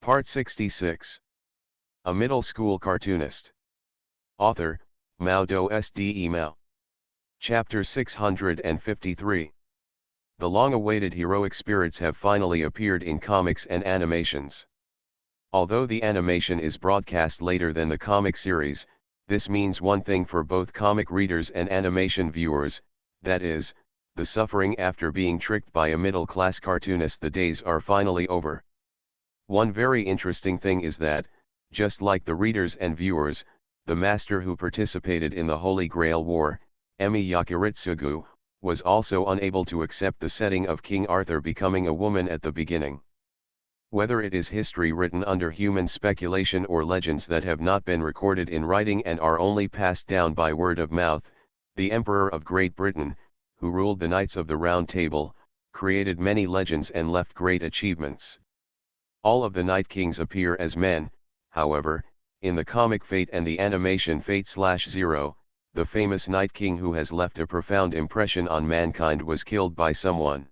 Part 66. A Middle School Cartoonist. Author, Mao Do Sde Mao. Chapter 653. The long-awaited heroic spirits have finally appeared in comics and animations. Although the animation is broadcast later than the comic series, this means one thing for both comic readers and animation viewers, that is, the suffering after being tricked by a middle-class cartoonist. The days are finally over. One very interesting thing is that, just like the readers and viewers, the master who participated in the Holy Grail War, Emi Yakiritsugu, was also unable to accept the setting of King Arthur becoming a woman at the beginning. Whether it is history written under human speculation or legends that have not been recorded in writing and are only passed down by word of mouth, the Emperor of Great Britain, who ruled the Knights of the Round Table, created many legends and left great achievements. All of the Night Kings appear as men, however, in the comic Fate and the animation Fate/Zero, the famous Night King who has left a profound impression on mankind was killed by someone.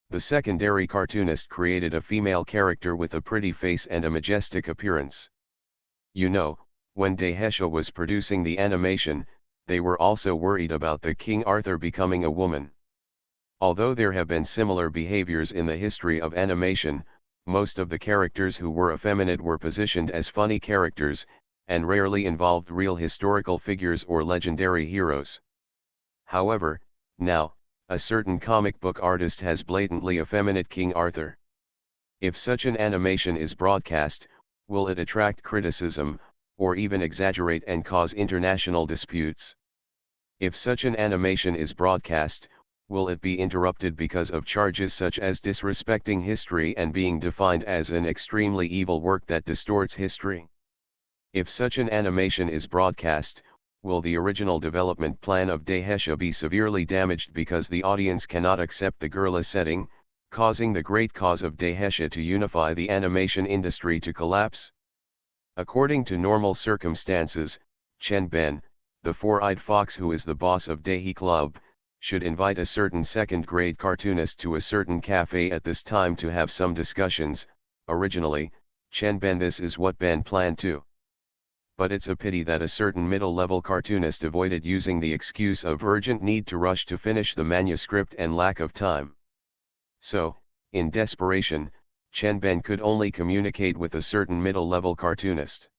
The secondary cartoonist created a female character with a pretty face and a majestic appearance. You know, when Dehesha was producing the animation, they were also worried about the King Arthur becoming a woman. Although there have been similar behaviors in the history of animation, most of the characters who were effeminate were positioned as funny characters, and rarely involved real historical figures or legendary heroes. However, now, a certain comic book artist has blatantly effeminate King Arthur. If such an animation is broadcast, will it attract criticism, or even exaggerate and cause international disputes? If such an animation is broadcast, will it be interrupted because of charges such as disrespecting history and being defined as an extremely evil work that distorts history? If such an animation is broadcast, will the original development plan of Dehesha be severely damaged because the audience cannot accept the girly setting, causing the great cause of Dehesha to unify the animation industry to collapse? According to normal circumstances, Chen Ben, the four-eyed fox who is the boss of Dehi Club, should invite a certain second-grade cartoonist to a certain cafe at this time to have some discussions. Originally, Chen Ben, this is what Ben planned to. But it's a pity that a certain middle-level cartoonist avoided using the excuse of urgent need to rush to finish the manuscript and lack of time. So, in desperation, Chen Ben could only communicate with a certain middle-level cartoonist.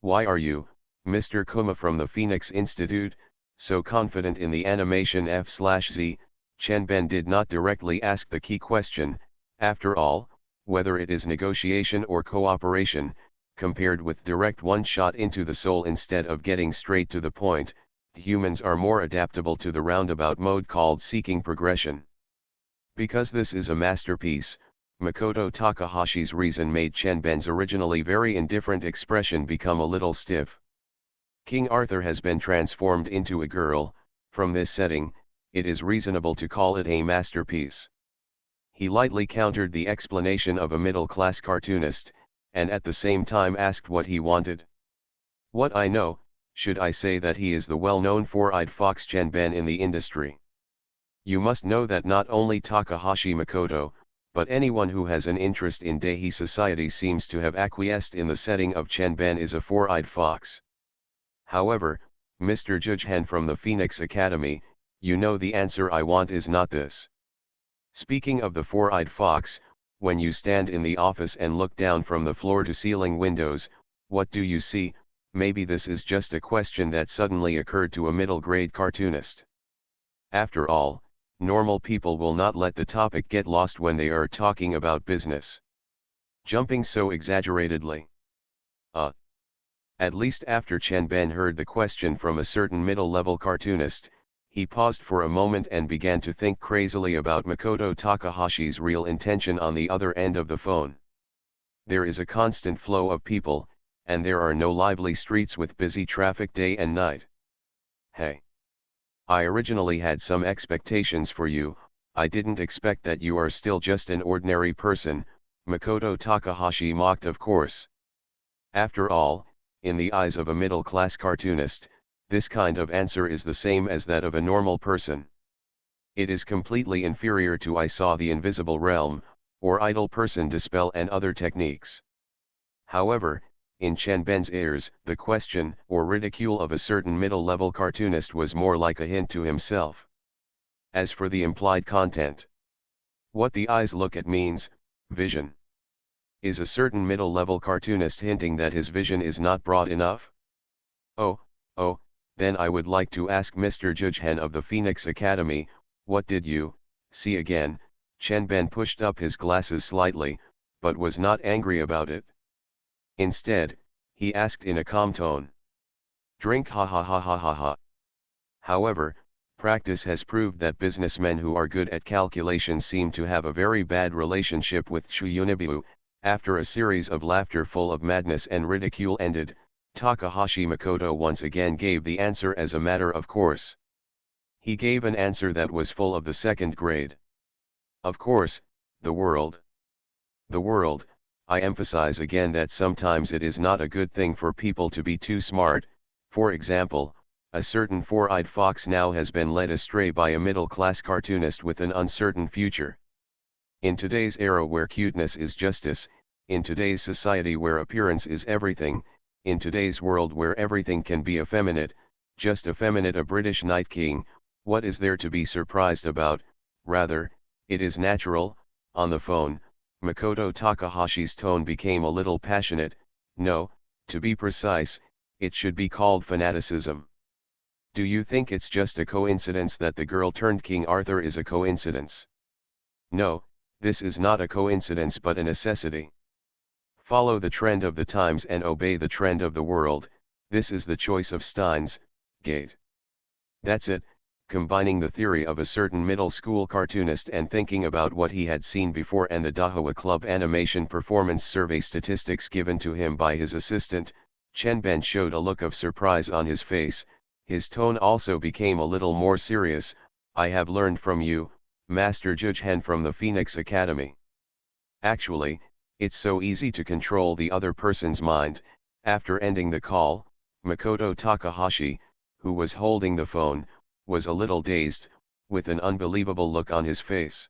Why are you, Mr. Kuma from the Phoenix Institute, so confident in the animation F/Z? Chen Ben did not directly ask the key question. After all, whether it is negotiation or cooperation, compared with direct one-shot into the soul instead of getting straight to the point, humans are more adaptable to the roundabout mode called seeking progression. Because this is a masterpiece, Makoto Takahashi's reason made Chen Ben's originally very indifferent expression become a little stiff. King Arthur has been transformed into a girl. From this setting, it is reasonable to call it a masterpiece. He lightly countered the explanation of a middle-class cartoonist, and at the same time asked what he wanted. What I know, should I say that he is the well-known four-eyed fox Chen Ben in the industry? You must know that not only Takahashi Makoto, but anyone who has an interest in Dehi society seems to have acquiesced in the setting of Chen Ben is a four-eyed fox. However, Mr. Jujhan from the Phoenix Academy, you know the answer I want is not this. Speaking of the four-eyed fox, when you stand in the office and look down from the floor-to-ceiling windows, what do you see? Maybe this is just a question that suddenly occurred to a middle-grade cartoonist. After all, normal people will not let the topic get lost when they are talking about business. Jumping so exaggeratedly. At least after Chen Ben heard the question from a certain middle-level cartoonist, he paused for a moment and began to think crazily about Makoto Takahashi's real intention on the other end of the phone. There is a constant flow of people, and there are no lively streets with busy traffic day and night. Hey. I originally had some expectations for you. I didn't expect that you are still just an ordinary person, Makoto Takahashi mocked, of course. After all, in the eyes of a middle-class cartoonist, this kind of answer is the same as that of a normal person. It is completely inferior to I saw the invisible realm, or idle person dispel and other techniques. However, in Chenben's ears, the question or ridicule of a certain middle-level cartoonist was more like a hint to himself. As for the implied content, what the eyes look at means, vision. Is a certain middle-level cartoonist hinting that his vision is not broad enough? Oh, then I would like to ask Mr. Judgehen of the Phoenix Academy, what did you see again? Chenben pushed up his glasses slightly, but was not angry about it. Instead, he asked in a calm tone. Drink, ha ha ha ha ha ha. However, practice has proved that businessmen who are good at calculation seem to have a very bad relationship with Chuyunibu. After a series of laughter full of madness and ridicule ended, Takahashi Makoto once again gave the answer as a matter of course. He gave an answer that was full of the second grade. Of course, the world. The world. I emphasize again that sometimes it is not a good thing for people to be too smart. For example, a certain four-eyed fox now has been led astray by a middle-class cartoonist with an uncertain future. In today's era where cuteness is justice, in today's society where appearance is everything, in today's world where everything can be effeminate, just effeminate a British Night King, what is there to be surprised about? Rather, it is natural. On the phone, Makoto Takahashi's tone became a little passionate. No, to be precise, it should be called fanaticism. Do you think it's just a coincidence that the girl turned King Arthur is a coincidence? No, this is not a coincidence but a necessity. Follow the trend of the times and obey the trend of the world. This is the choice of Steins Gate. That's it. Combining the theory of a certain middle school cartoonist and thinking about what he had seen before and the Daiwa Club animation performance survey statistics given to him by his assistant, Chenben showed a look of surprise on his face. His tone also became a little more serious. I have learned from you, Master Judgehen from the Phoenix Academy. Actually, it's so easy to control the other person's mind. After ending the call, Makoto Takahashi, who was holding the phone, was a little dazed, with an unbelievable look on his face.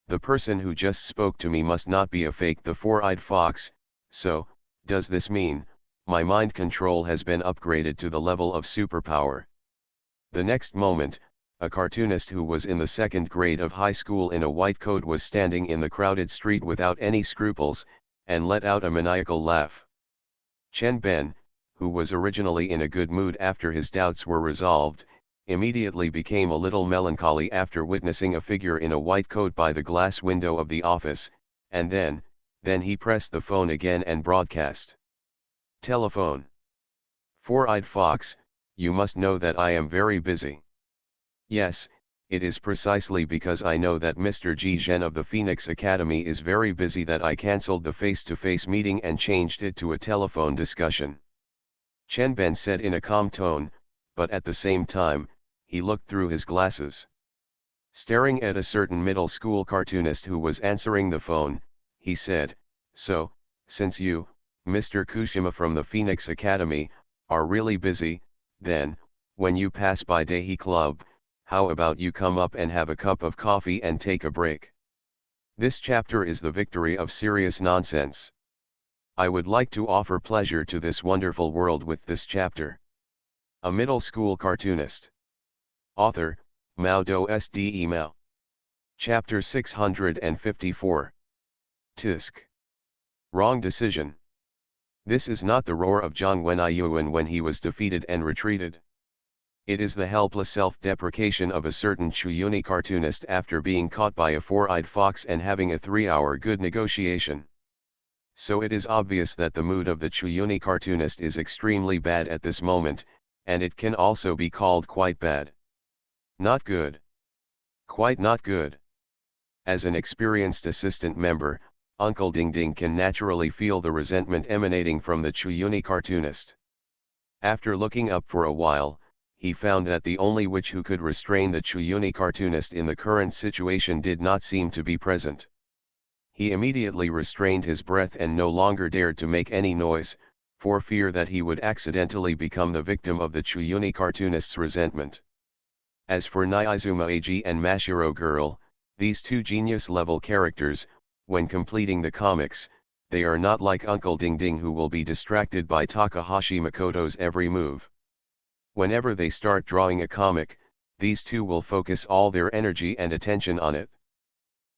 The person who just spoke to me must not be a fake, the four-eyed fox. So, does this mean, my mind control has been upgraded to the level of superpower? The next moment, a cartoonist who was in the second grade of high school in a white coat was standing in the crowded street without any scruples, and let out a maniacal laugh. Chenben, who was originally in a good mood after his doubts were resolved, immediately became a little melancholy after witnessing a figure in a white coat by the glass window of the office, and then he pressed the phone again and broadcast. Telephone. Four-eyed fox, you must know that I am very busy. Yes, it is precisely because I know that Mr. Ji Zhen of the Phoenix Academy is very busy that I cancelled the face-to-face meeting and changed it to a telephone discussion. Chenben said in a calm tone, but at the same time, he looked through his glasses. Staring at a certain middle school cartoonist who was answering the phone, he said, so, since you, Mr. Kushima from the Phoenix Academy, are really busy, then, when you pass by Daihi Club, how about you come up and have a cup of coffee and take a break? This chapter is the victory of serious nonsense. I would like to offer pleasure to this wonderful world with this chapter. A middle school cartoonist. Author, Mao Do Sd Email. Chapter 654. Tisk. Wrong decision. This is not the roar of Zhang Wenyuan when he was defeated and retreated. It is the helpless self-deprecation of a certain Chuyuni cartoonist after being caught by a four-eyed fox and having a 3-hour good negotiation. So it is obvious that the mood of the Chuyuni cartoonist is extremely bad at this moment, and it can also be called quite bad. Not good. Quite not good. As an experienced assistant member, Uncle Ding Ding can naturally feel the resentment emanating from the Chuyuni cartoonist. After looking up for a while, he found that the only witch who could restrain the Chuyuni cartoonist in the current situation did not seem to be present. He immediately restrained his breath and no longer dared to make any noise, for fear that he would accidentally become the victim of the Chuyuni cartoonist's resentment. As for Nyizuma Ag and Mashiro Girl, these two genius-level characters, when completing the comics, they are not like Uncle Ding Ding, who will be distracted by Takahashi Makoto's every move. Whenever they start drawing a comic, these two will focus all their energy and attention on it.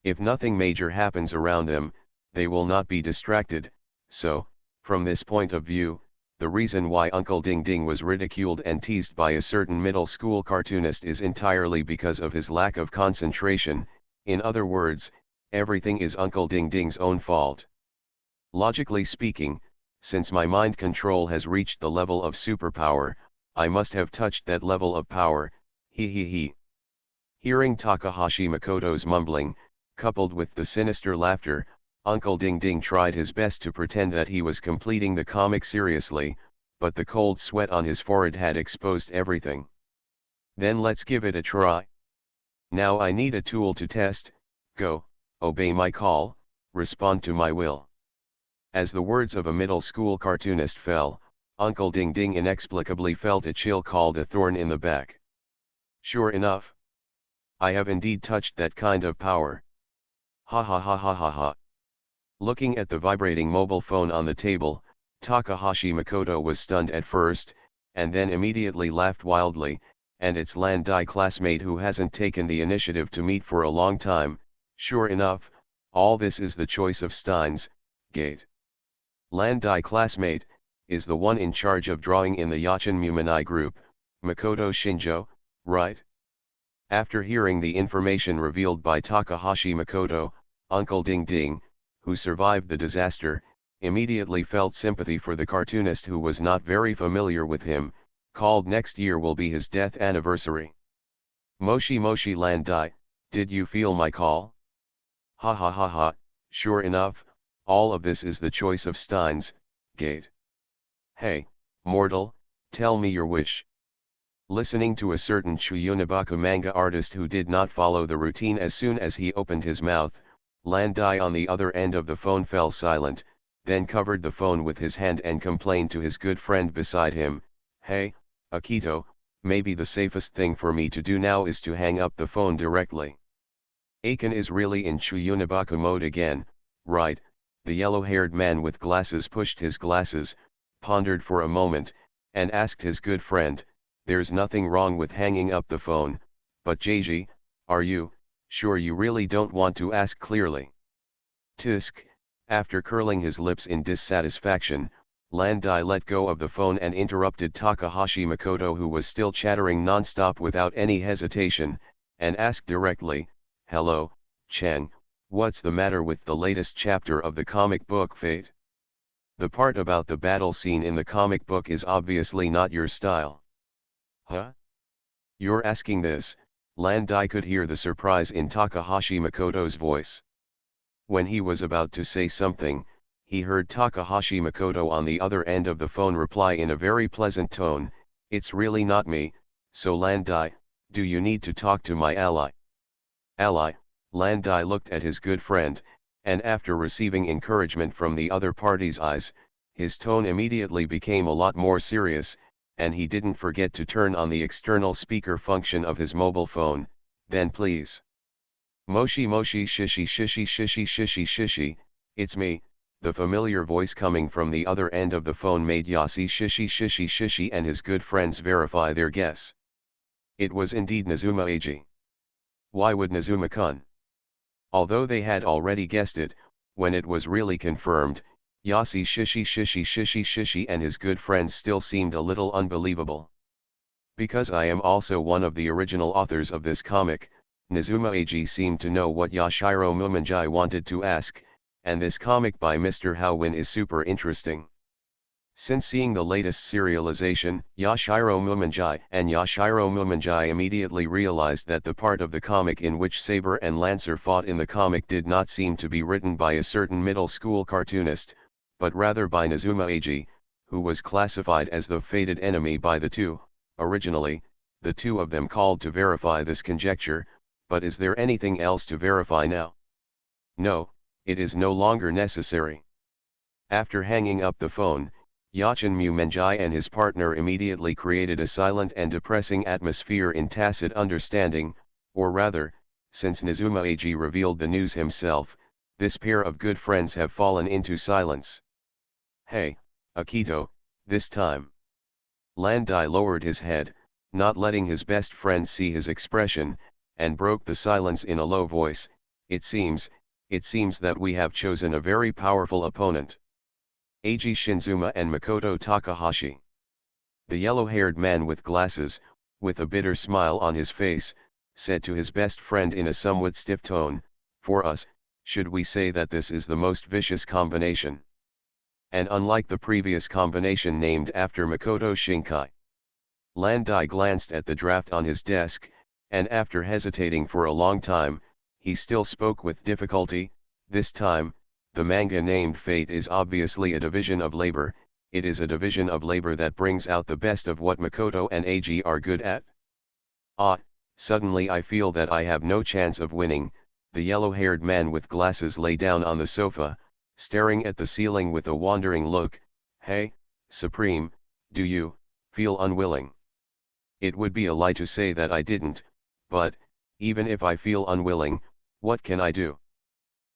If nothing major happens around them, they will not be distracted. So, from this point of view, the reason why Uncle Ding Ding was ridiculed and teased by a certain middle school cartoonist is entirely because of his lack of concentration. In other words, everything is Uncle Ding Ding's own fault. Logically speaking, since my mind control has reached the level of superpower, I must have touched that level of power, he. Hearing Takahashi Makoto's mumbling, coupled with the sinister laughter, Uncle Ding Ding tried his best to pretend that he was completing the comic seriously, but the cold sweat on his forehead had exposed everything. Then let's give it a try. Now I need a tool to test. Go, obey my call, respond to my will. As the words of a middle school cartoonist fell, Uncle Ding Ding inexplicably felt a chill called a thorn in the back. Sure enough, I have indeed touched that kind of power. Ha ha ha ha ha ha. Looking at the vibrating mobile phone on the table, Takahashi Makoto was stunned at first, and then immediately laughed wildly, and its Landai classmate who hasn't taken the initiative to meet for a long time. Sure enough, all this is the choice of Stein's gate. Landai classmate is the one in charge of drawing in the Yachin Mumanai group, Makoto Shinjo, right? After hearing the information revealed by Takahashi Makoto, Uncle Ding Ding, who survived the disaster, immediately felt sympathy for the cartoonist who was not very familiar with him, called next year will be his death anniversary. Moshi Moshi Landai, did you feel my call? Ha ha ha ha, sure enough, all of this is the choice of Stein's gate. Hey, mortal, tell me your wish. Listening to a certain Chuyunabaku manga artist who did not follow the routine, as soon as he opened his mouth, Landai on the other end of the phone fell silent, then covered the phone with his hand and complained to his good friend beside him, "Hey, Akito, maybe the safest thing for me to do now is to hang up the phone directly." Aiken is really in Chuyunabaku mode again, right? The yellow-haired man with glasses pushed his glasses, pondered for a moment, and asked his good friend, "There's nothing wrong with hanging up the phone, but Jeiji, are you sure you really don't want to ask clearly?" Tisk, after curling his lips in dissatisfaction, Landai let go of the phone and interrupted Takahashi Makoto, who was still chattering non-stop without any hesitation, and asked directly, "Hello, Chang, what's the matter with the latest chapter of the comic book Fate? The part about the battle scene in the comic book is obviously not your style." Huh? You're asking this? Landai could hear the surprise in Takahashi Makoto's voice. When he was about to say something, he heard Takahashi Makoto on the other end of the phone reply in a very pleasant tone, "It's really not me, so Landai, do you need to talk to my ally?" Ally? Landai looked at his good friend, and after receiving encouragement from the other party's eyes, his tone immediately became a lot more serious, and he didn't forget to turn on the external speaker function of his mobile phone. "Then please. Moshi Moshi Shishi Shishi Shishi Shishi Shishi, it's me." The familiar voice coming from the other end of the phone made Yasi Shishi Shishi Shishi and his good friends verify their guess. It was indeed Nazuma Eiji. Why would Nazuma-kun? Although they had already guessed it, when it was really confirmed, Yasi Shishi Shishi Shishi Shishi and his good friends still seemed a little unbelievable. Because I am also one of the original authors of this comic, Nazuma Eiji seemed to know what Yashiro Mumanjai wanted to ask, and this comic by Mr. Howin is super interesting. Since seeing the latest serialization, Yashiro Mumanjai immediately realized that the part of the comic in which Saber and Lancer fought in the comic did not seem to be written by a certain middle school cartoonist, but rather by Nazuma Eiji, who was classified as the fated enemy by the two. Originally, the two of them called to verify this conjecture, but is there anything else to verify now? No, it is no longer necessary. After hanging up the phone, Yachin Mumanjai and his partner immediately created a silent and depressing atmosphere in tacit understanding, or rather, since Nazuma Eiji revealed the news himself, this pair of good friends have fallen into silence. Hey, Akito, this time. Landai lowered his head, not letting his best friend see his expression, and broke the silence in a low voice. It seems that we have chosen a very powerful opponent. Eiji Shinzuma and Makoto Takahashi. The yellow-haired man with glasses, with a bitter smile on his face, said to his best friend in a somewhat stiff tone, "For us, should we say that this is the most vicious combination?" And unlike the previous combination named after Makoto Shinkai. Landai glanced at the draft on his desk, and after hesitating for a long time, he still spoke with difficulty. This time, the manga named Fate is obviously a division of labor. It is a division of labor that brings out the best of what Makoto and Eiji are good at. Suddenly I feel that I have no chance of winning. The yellow-haired man with glasses lay down on the sofa, staring at the ceiling with a wandering look. Hey, Supreme, do you feel unwilling? It would be a lie to say that I didn't, but, even if I feel unwilling, what can I do?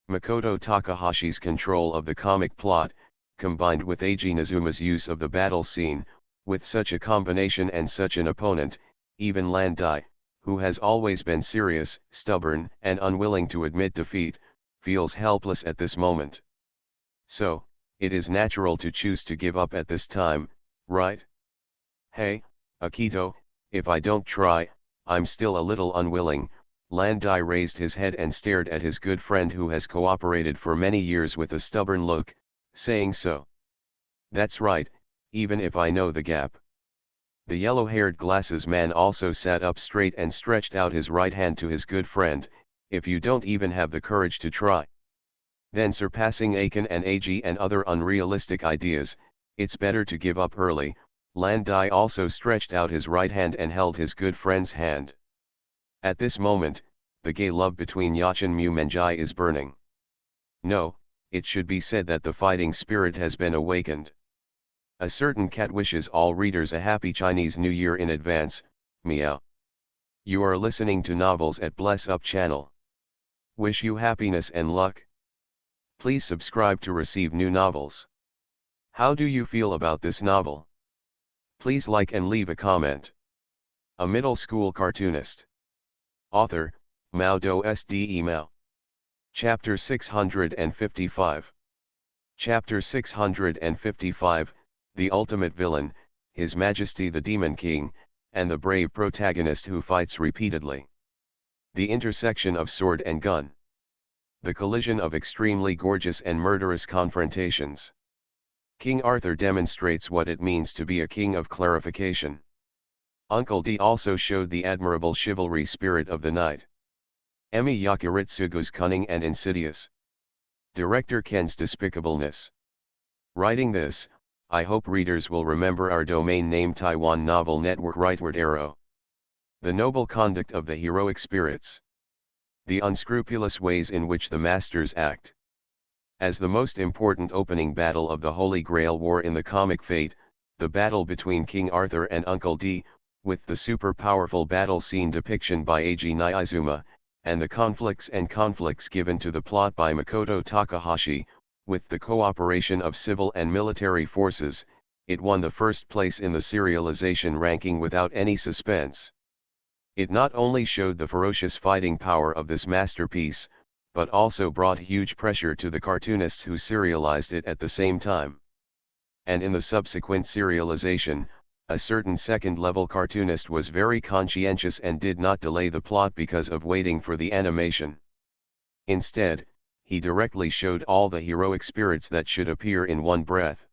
Makoto Takahashi's control of the comic plot, combined with Eiji Nizuma's use of the battle scene, with such a combination and such an opponent, even Landai, who has always been serious, stubborn, and unwilling to admit defeat, feels helpless at this moment. So, it is natural to choose to give up at this time, right? Hey, Akito, if I don't try, I'm still a little unwilling. Landai raised his head and stared at his good friend who has cooperated for many years with a stubborn look, saying so. That's right, even if I know the gap. The yellow-haired glasses man also sat up straight and stretched out his right hand to his good friend. If you don't even have the courage to try, then surpassing Aiken and Eiji and other unrealistic ideas, it's better to give up early. Landai also stretched out his right hand and held his good friend's hand. At this moment, the gay love between Yachin Mumenjai is burning. No, it should be said that the fighting spirit has been awakened. A certain cat wishes all readers a happy Chinese New Year in advance. Meow. You are listening to Novels at Bless Up channel. Wish you happiness and luck. Please subscribe to receive new novels. How do you feel about this novel? Please like and leave a comment. A middle school cartoonist. Author, Mao Do Sde Mao. Chapter 655. Chapter 655, The Ultimate Villain, His Majesty the Demon King, and the brave protagonist who fights repeatedly. The intersection of sword and gun. The collision of extremely gorgeous and murderous confrontations. King Arthur demonstrates what it means to be a king of clarification. Uncle D also showed the admirable chivalry spirit of the knight. Emi Yakiritsugu's cunning and insidious. Director Ken's despicableness. Writing this, I hope readers will remember our domain name Taiwan Novel Network Rightward Arrow. The noble conduct of the heroic spirits. The unscrupulous ways in which the masters act. As the most important opening battle of the Holy Grail War in the comic Fate, the battle between King Arthur and Uncle D, with the super-powerful battle scene depiction by Eiji Niizuma, and the conflicts given to the plot by Makoto Takahashi, with the cooperation of civil and military forces, it won the first place in the serialization ranking without any suspense. It not only showed the ferocious fighting power of this masterpiece, but also brought huge pressure to the cartoonists who serialized it at the same time. And in the subsequent serialization, a certain second-level cartoonist was very conscientious and did not delay the plot because of waiting for the animation. Instead, he directly showed all the heroic spirits that should appear in one breath.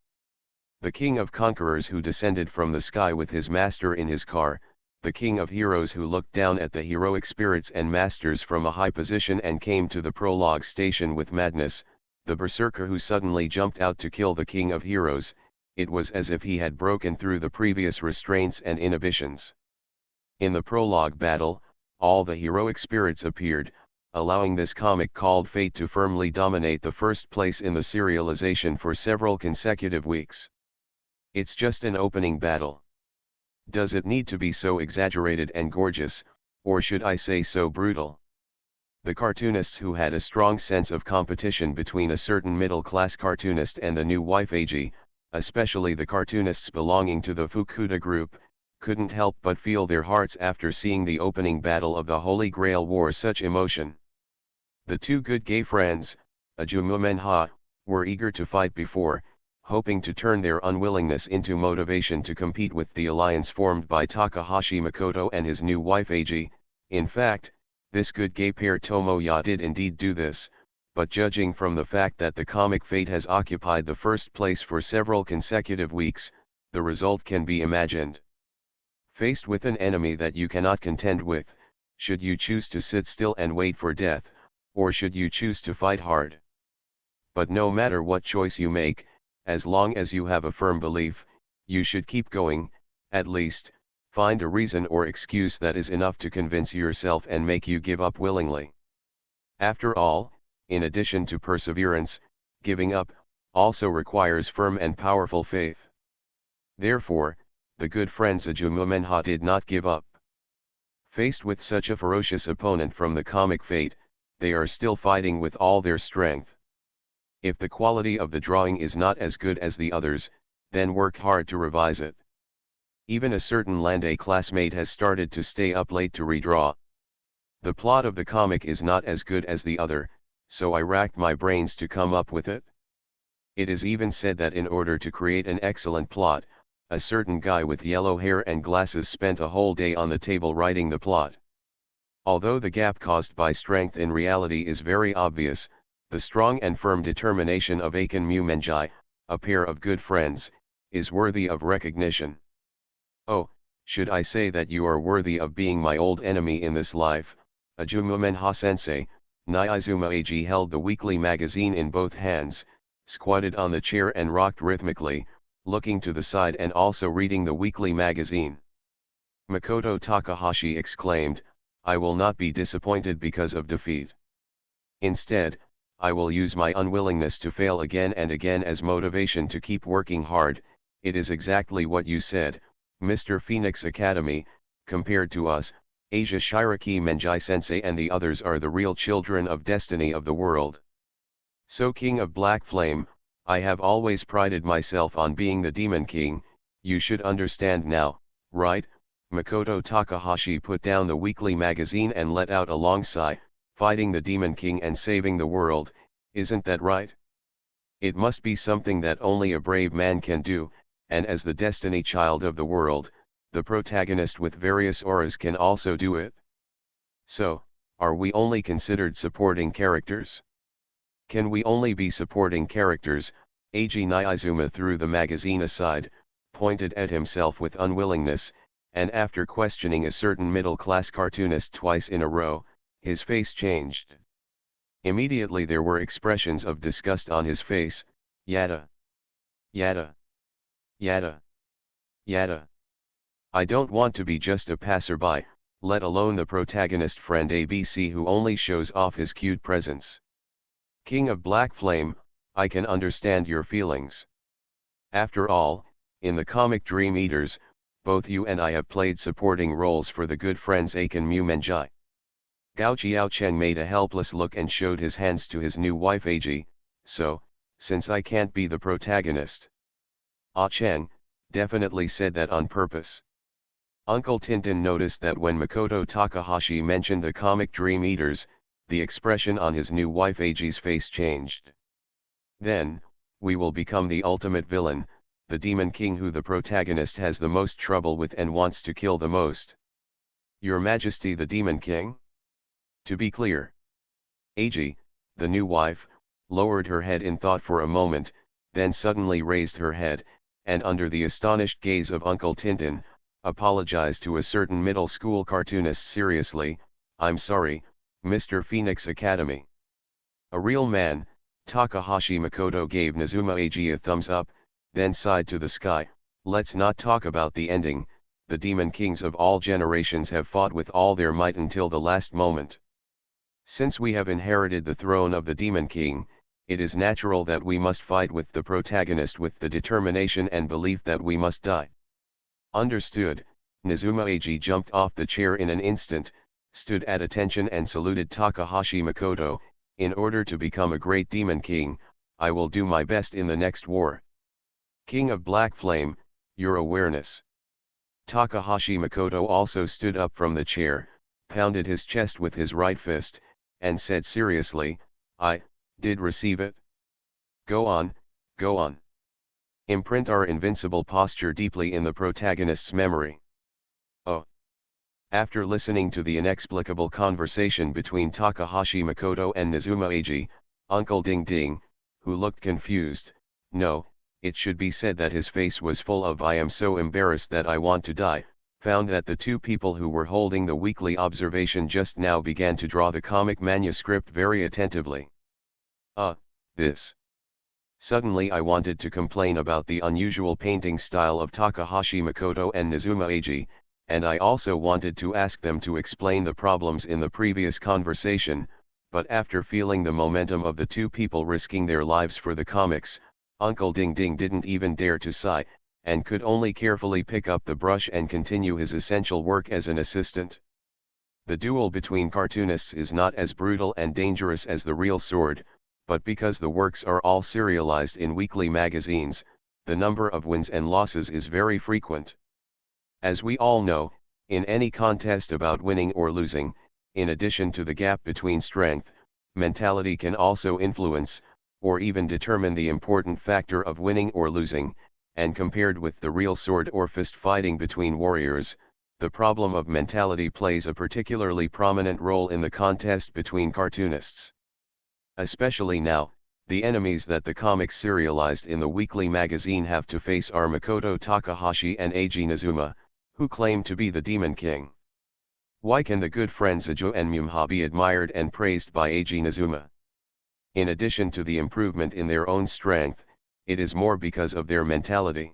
The king of conquerors who descended from the sky with his master in his car, the king of heroes who looked down at the heroic spirits and masters from a high position and came to the prologue station with madness, the berserker who suddenly jumped out to kill the king of heroes. It was as if he had broken through the previous restraints and inhibitions. In the prologue battle, all the heroic spirits appeared, allowing this comic called Fate to firmly dominate the first place in the serialization for several consecutive weeks. It's just an opening battle. Does it need to be so exaggerated and gorgeous, or should I say so brutal? The cartoonists who had a strong sense of competition between a certain middle-class cartoonist and the new wife Ag, especially the cartoonists belonging to the Fukuda group, couldn't help but feel their hearts after seeing the opening battle of the Holy Grail War such emotion. The two good gay friends, Ajumu were eager to fight before, hoping to turn their unwillingness into motivation to compete with the alliance formed by Takahashi Makoto and his new wife Ag. In fact, this good gay pair Tomoya did indeed do this, but judging from the fact that the comic Fate has occupied the first place for several consecutive weeks, the result can be imagined. Faced with an enemy that you cannot contend with, should you choose to sit still and wait for death, or should you choose to fight hard? But no matter what choice you make, as long as you have a firm belief, you should keep going. At least, find a reason or excuse that is enough to convince yourself and make you give up willingly. After all, in addition to perseverance, giving up also requires firm and powerful faith. Therefore, the good friends Ajumu did not give up. Faced with such a ferocious opponent from the comic Fate, they are still fighting with all their strength. If the quality of the drawing is not as good as the others, then work hard to revise it. Even a certain Lande classmate has started to stay up late to redraw. The plot of the comic is not as good as the other, so I racked my brains to come up with it. It is even said that in order to create an excellent plot, a certain guy with yellow hair and glasses spent a whole day on the table writing the plot. Although the gap caused by strength in reality is very obvious, the strong and firm determination of Aiken Mumenjai, a pair of good friends, is worthy of recognition. Oh, should I say that you are worthy of being my old enemy in this life? Ajumu sensei, Nyaizuma Ag held the weekly magazine in both hands, squatted on the chair and rocked rhythmically, looking to the side and also reading the weekly magazine. Makoto Takahashi exclaimed, "I will not be disappointed because of defeat. Instead, I will use my unwillingness to fail again and again as motivation to keep working hard." It is exactly what you said, Mr. Phoenix Academy. Compared to us, Asia Shiraki Menjai Sensei and the others are the real children of destiny of the world. So King of Black Flame, I have always prided myself on being the Demon King. You should understand now, right? Makoto Takahashi put down the weekly magazine and let out a long sigh. Fighting the Demon King and saving the world, isn't that right? It must be something that only a brave man can do, and as the destiny child of the world, the protagonist with various auras can also do it. So, are we only considered supporting characters? Can we only be supporting characters? Eiji Nyaizuma threw the magazine aside, pointed at himself with unwillingness, and after questioning a certain middle-class cartoonist twice in a row, his face changed. Immediately there were expressions of disgust on his face. Yada. Yada. Yada. Yada. I don't want to be just a passerby, let alone the protagonist friend ABC who only shows off his cute presence. King of Black Flame, I can understand your feelings. After all, in the comic Dream Eaters, both you and I have played supporting roles for the good friends Aiken Mumenjai. Gao Qiaocheng made a helpless look and showed his hands to his new wife Ag, so, since I can't be the protagonist. Ah Cheng, definitely said that on purpose. Uncle Tintin noticed that when Makoto Takahashi mentioned the comic Dream Eaters, the expression on his new wife Ag's face changed. Then, we will become the ultimate villain, the Demon King who the protagonist has the most trouble with and wants to kill the most. Your Majesty the Demon King? To be clear. Ag, the new wife, lowered her head in thought for a moment, then suddenly raised her head, and under the astonished gaze of Uncle Tintin, apologized to a certain middle school cartoonist seriously, "I'm sorry, Mr. Phoenix Academy." A real man, Takahashi Makoto gave Nazuma Ag a thumbs up, then sighed to the sky, "Let's not talk about the ending. The Demon Kings of all generations have fought with all their might until the last moment. Since we have inherited the throne of the Demon King, it is natural that we must fight with the protagonist with the determination and belief that we must die." Understood. Nazuma Ag jumped off the chair in an instant, stood at attention and saluted Takahashi Makoto. In order to become a great demon king, I will do my best in the next war. King of Black Flame, your awareness. Takahashi Makoto also stood up from the chair, pounded his chest with his right fist, and said seriously, I did receive it. Go on, go on. Imprint our invincible posture deeply in the protagonist's memory. Oh. After listening to the inexplicable conversation between Takahashi Makoto and Nezuma Eiji, Uncle Ding Ding, who looked confused, no, it should be said that his face was full of I am so embarrassed that I want to die, found that the two people who were holding the weekly observation just now began to draw the comic manuscript very attentively. This. Suddenly I wanted to complain about the unusual painting style of Takahashi Makoto and Nezuma Eiji, and I also wanted to ask them to explain the problems in the previous conversation, but after feeling the momentum of the two people risking their lives for the comics, Uncle Ding Ding didn't even dare to sigh, and could only carefully pick up the brush and continue his essential work as an assistant. The duel between cartoonists is not as brutal and dangerous as the real sword, but because the works are all serialized in weekly magazines, the number of wins and losses is very frequent. As we all know, in any contest about winning or losing, in addition to the gap between strength, mentality can also influence, or even determine the important factor of winning or losing, and compared with the real sword or fist fighting between warriors, the problem of mentality plays a particularly prominent role in the contest between cartoonists. Especially now, the enemies that the comics serialized in the weekly magazine have to face are Makoto Takahashi and Eiji Nezuma, who claim to be the Demon King. Why can the good friends Ajo and Mumha be admired and praised by Eiji Nezuma? In addition to the improvement in their own strength, it is more because of their mentality.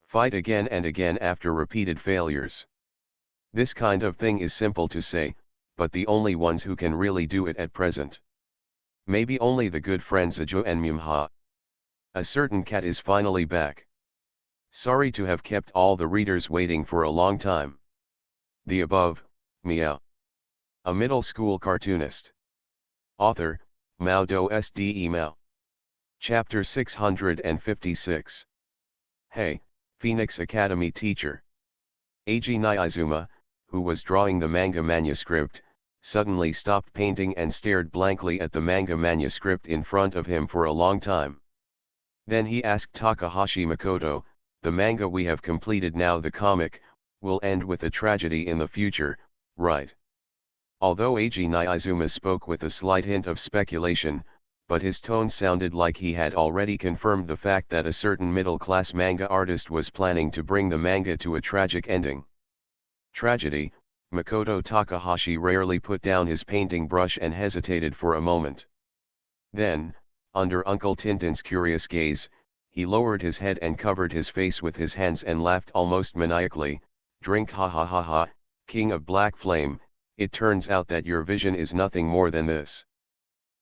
Fight again and again after repeated failures. This kind of thing is simple to say, but the only ones who can really do it at present. Maybe only the good friends Ajo and Mumha. A certain cat is finally back. Sorry to have kept all the readers waiting for a long time. The above, Meow. A middle school cartoonist. Author, Mao Do Sde Mao. Chapter 656. Hey, Phoenix Academy teacher. Eiji Nizuma, who was drawing the manga manuscript, suddenly stopped painting and stared blankly at the manga manuscript in front of him for a long time. Then he asked Takahashi Makoto, the manga we have completed now, the comic, will end with a tragedy in the future, right? Although Eiji Nizuma spoke with a slight hint of speculation, but his tone sounded like he had already confirmed the fact that a certain middle-class manga artist was planning to bring the manga to a tragic ending. Tragedy. Makoto Takahashi rarely put down his painting brush and hesitated for a moment. Then, under Uncle Tintin's curious gaze, he lowered his head and covered his face with his hands and laughed almost maniacally. Drink, ha ha ha ha, King of Black Flame, it turns out that your vision is nothing more than this.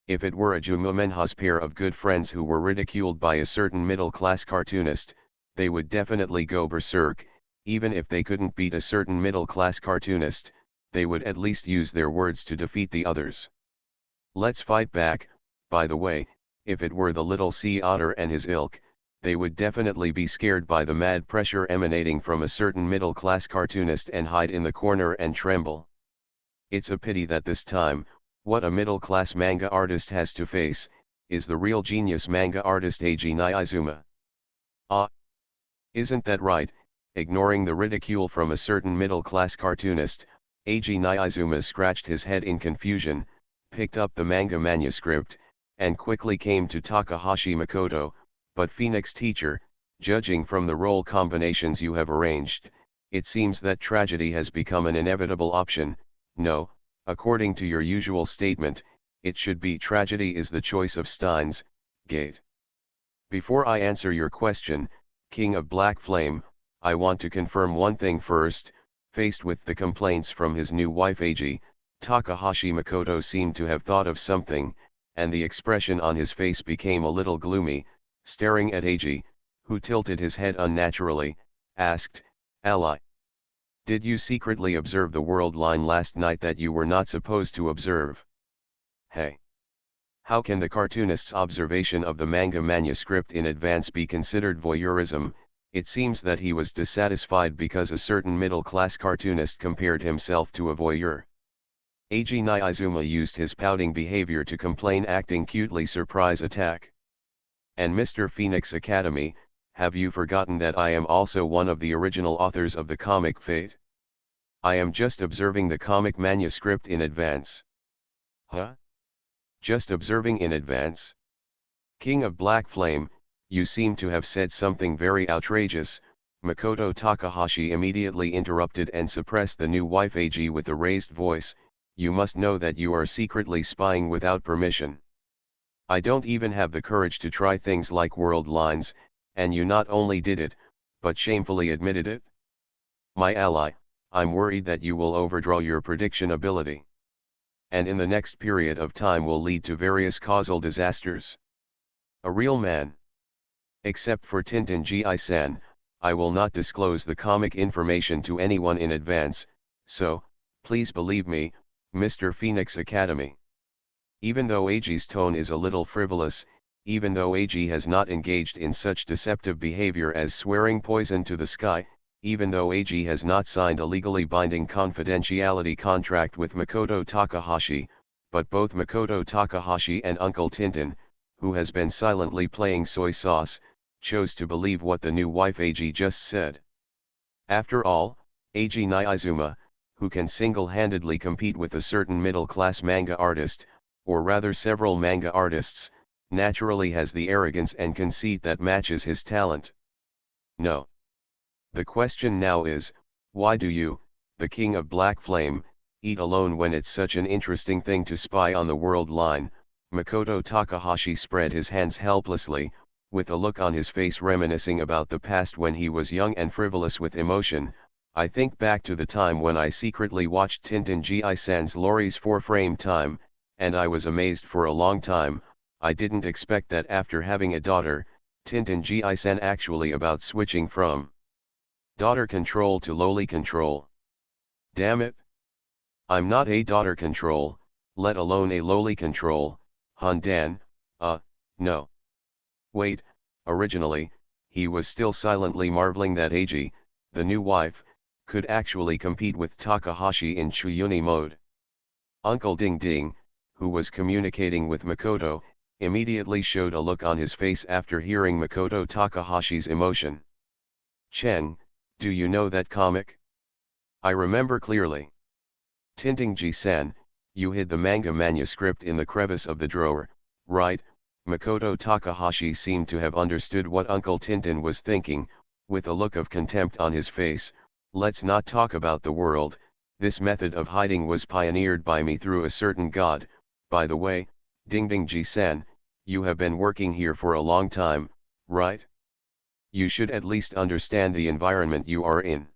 If it were a Jumumenha's pair of good friends who were ridiculed by a certain middle-class cartoonist, they would definitely go berserk. Even if they couldn't beat a certain middle-class cartoonist, they would at least use their words to defeat the others. Let's fight back. By the way, if it were the little sea otter and his ilk, they would definitely be scared by the mad pressure emanating from a certain middle-class cartoonist and hide in the corner and tremble. It's a pity that this time, what a middle-class manga artist has to face, is the real genius manga artist Eiji Nizuma. Ah! Isn't that right? Ignoring the ridicule from a certain middle-class cartoonist, Eiji Nizuma scratched his head in confusion, picked up the manga manuscript, and quickly came to Takahashi Makoto. But Phoenix teacher, judging from the role combinations you have arranged, it seems that tragedy has become an inevitable option. No, according to your usual statement, it should be tragedy is the choice of Steins Gate. Before I answer your question, King of Black Flame, I want to confirm one thing first. Faced with the complaints from his new wife Eiji, Takahashi Makoto seemed to have thought of something, and the expression on his face became a little gloomy. Staring at Eiji, who tilted his head unnaturally, asked, Ally. Did you secretly observe the world line last night that you were not supposed to observe? Hey! How can the cartoonist's observation of the manga manuscript in advance be considered voyeurism? It seems that he was dissatisfied because a certain middle-class cartoonist compared himself to a voyeur. Eiji Niizuma used his pouting behavior to complain, acting cutely surprise attack. And Mr. Phoenix Academy, have you forgotten that I am also one of the original authors of the comic Fate? I am just observing the comic manuscript in advance. Huh? Just observing in advance? King of Black Flame, you seem to have said something very outrageous. Makoto Takahashi immediately interrupted and suppressed the new wife Eiji with a raised voice. You must know that you are secretly spying without permission. I don't even have the courage to try things like world lines, and you not only did it, but shamefully admitted it. My ally, I'm worried that you will overdraw your prediction ability. And in the next period of time will lead to various causal disasters. A real man. Except for Tintin Gi-san, I will not disclose the comic information to anyone in advance, so, please believe me, Mr. Phoenix Academy. Even though Eiji's tone is a little frivolous, even though Eiji has not engaged in such deceptive behavior as swearing poison to the sky, even though Eiji has not signed a legally binding confidentiality contract with Makoto Takahashi, but both Makoto Takahashi and Uncle Tintin, who has been silently playing soy sauce, chose to believe what the new wife Eiji just said. After all, Eiji Niizuma, who can single-handedly compete with a certain middle-class manga artist, or rather several manga artists, naturally has the arrogance and conceit that matches his talent. No. The question now is, why do you, the King of Black Flame, eat alone when it's such an interesting thing to spy on the world line? Makoto Takahashi spread his hands helplessly, with a look on his face reminiscing about the past when he was young and frivolous with emotion. I think back to the time when I secretly watched Tintin Gi-san's Lori's 4-frame time, and I was amazed for a long time. I didn't expect that after having a daughter, Tintin Gi-san actually about switching from daughter control to lowly control. Damn it! I'm not a daughter control, let alone a lowly control, Hondan, no. Wait, originally, he was still silently marveling that Eiji, the new wife, could actually compete with Takahashi in Chuyuni mode. Uncle Ding Ding, who was communicating with Makoto, immediately showed a look on his face after hearing Makoto Takahashi's emotion. Chen, do you know that comic? I remember clearly. Tintin Ji-san, you hid the manga manuscript in the crevice of the drawer, right? Makoto Takahashi seemed to have understood what Uncle Tintin was thinking, with a look of contempt on his face. Let's not talk about the world, this method of hiding was pioneered by me through a certain god. By the way, Ding Ding Ji-san, you have been working here for a long time, right? You should at least understand the environment you are in.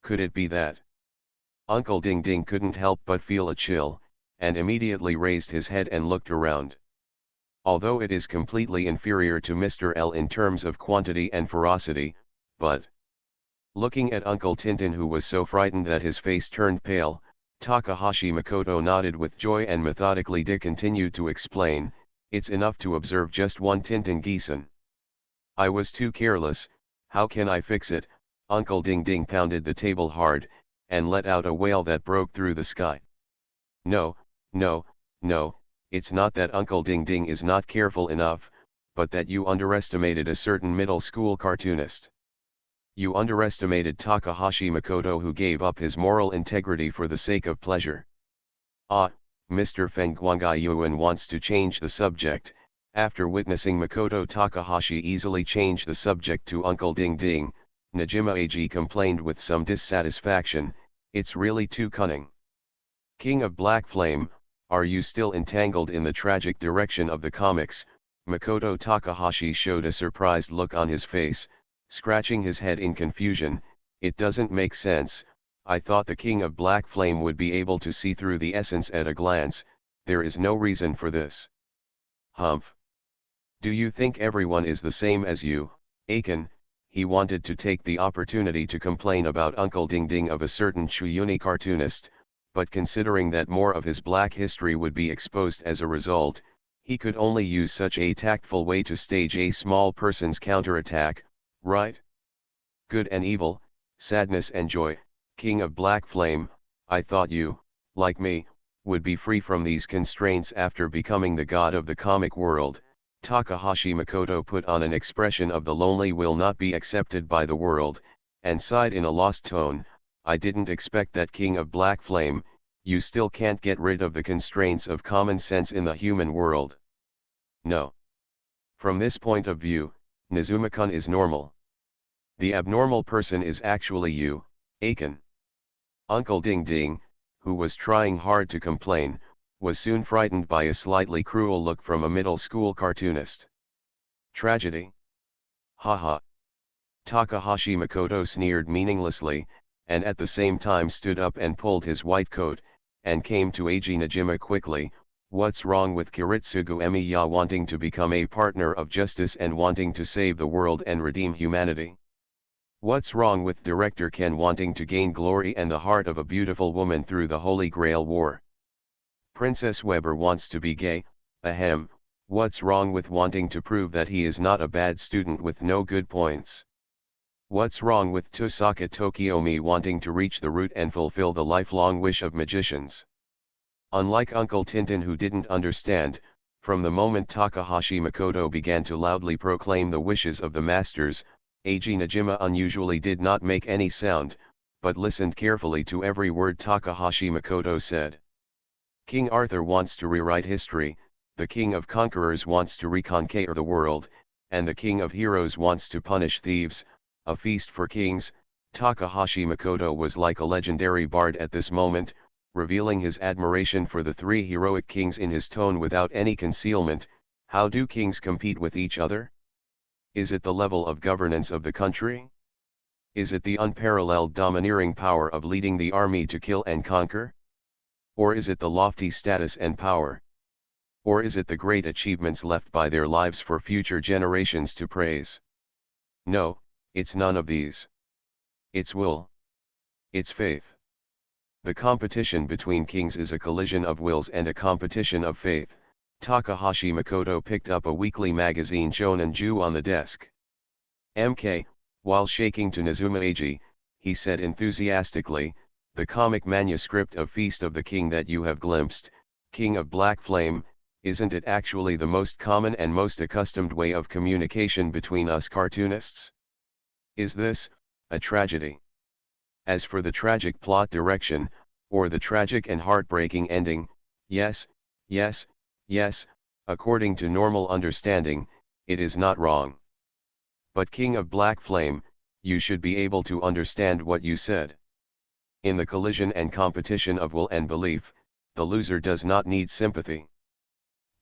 Could it be that? Uncle Ding Ding couldn't help but feel a chill, and immediately raised his head and looked around. Although it is completely inferior to Mr. L in terms of quantity and ferocity, but... Looking at Uncle Tintin, who was so frightened that his face turned pale, Takahashi Makoto nodded with joy and methodically continued to explain, it's enough to observe just one Tintin Gi-san. I was too careless, how can I fix it? Uncle Ding Ding pounded the table hard, and let out a wail that broke through the sky. No, it's not that Uncle Ding Ding is not careful enough, but that you underestimated a certain middle school cartoonist. You underestimated Takahashi Makoto, who gave up his moral integrity for the sake of pleasure. Mr. Feng Guangyuan wants to change the subject. After witnessing Makoto Takahashi easily change the subject to Uncle Ding Ding, Najima Eiji complained with some dissatisfaction, it's really too cunning. King of Black Flame, are you still entangled in the tragic direction of the comics? Makoto Takahashi showed a surprised look on his face, scratching his head in confusion. It doesn't make sense. I thought the King of Black Flame would be able to see through the essence at a glance. There is no reason for this. Humph. Do you think everyone is the same as you, Aiken? he wanted to take the opportunity to complain about Uncle Ding Ding of a certain Chuyuni cartoonist, but considering that more of his black history would be exposed as a result, he could only use such a tactful way to stage a small person's counterattack, right? Good and evil, sadness and joy, king of black flame, I thought you, like me, would be free from these constraints after becoming the god of the comic world. Takahashi Makoto put on an expression of the lonely will not be accepted by the world, and sighed in a lost tone, I didn't expect that, king of black flame, you still can't get rid of the constraints of common sense in the human world. No. From this point of view, Nezuma-kun is normal. The abnormal person is actually you, Aiken. Uncle Ding Ding, who was trying hard to complain, was soon frightened by a slightly cruel look from a middle school cartoonist. Tragedy? Haha. Takahashi Makoto sneered meaninglessly, and at the same time stood up and pulled his white coat, and came to Eiji Najima quickly. What's wrong with Kiritsugu Emiya wanting to become a partner of justice and wanting to save the world and redeem humanity? What's wrong with Director Ken wanting to gain glory and the heart of a beautiful woman through the Holy Grail War? Princess Weber wants to be gay, ahem, what's wrong with wanting to prove that he is not a bad student with no good points? What's wrong with Tosaka Tokiomi wanting to reach the root and fulfill the lifelong wish of magicians? Unlike Uncle Tintin, who didn't understand, from the moment Takahashi Makoto began to loudly proclaim the wishes of the masters, Eiji Najima unusually did not make any sound, but listened carefully to every word Takahashi Makoto said. King Arthur wants to rewrite history, the King of Conquerors wants to reconquer the world, and the King of Heroes wants to punish thieves, a feast for kings. Takahashi Makoto was like a legendary bard at this moment, revealing his admiration for the three heroic kings in his tone without any concealment. How do kings compete with each other? Is it the level of governance of the country? Is it the unparalleled domineering power of leading the army to kill and conquer? Or is it the lofty status and power? Or is it the great achievements left by their lives for future generations to praise? No, it's none of these. It's will. It's faith. The competition between kings is a collision of wills and a competition of faith. Takahashi Makoto picked up a weekly magazine Shonen Ju on the desk. MK, while shaking to Nezuma Eiji, he said enthusiastically, the comic manuscript of Feast of the King that you have glimpsed, King of Black Flame, isn't it actually the most common and most accustomed way of communication between us cartoonists? Is this a tragedy? As for the tragic plot direction, or the tragic and heartbreaking ending, yes, yes, yes, according to normal understanding, it is not wrong. But King of Black Flame, you should be able to understand what you said. In the collision and competition of will and belief, the loser does not need sympathy.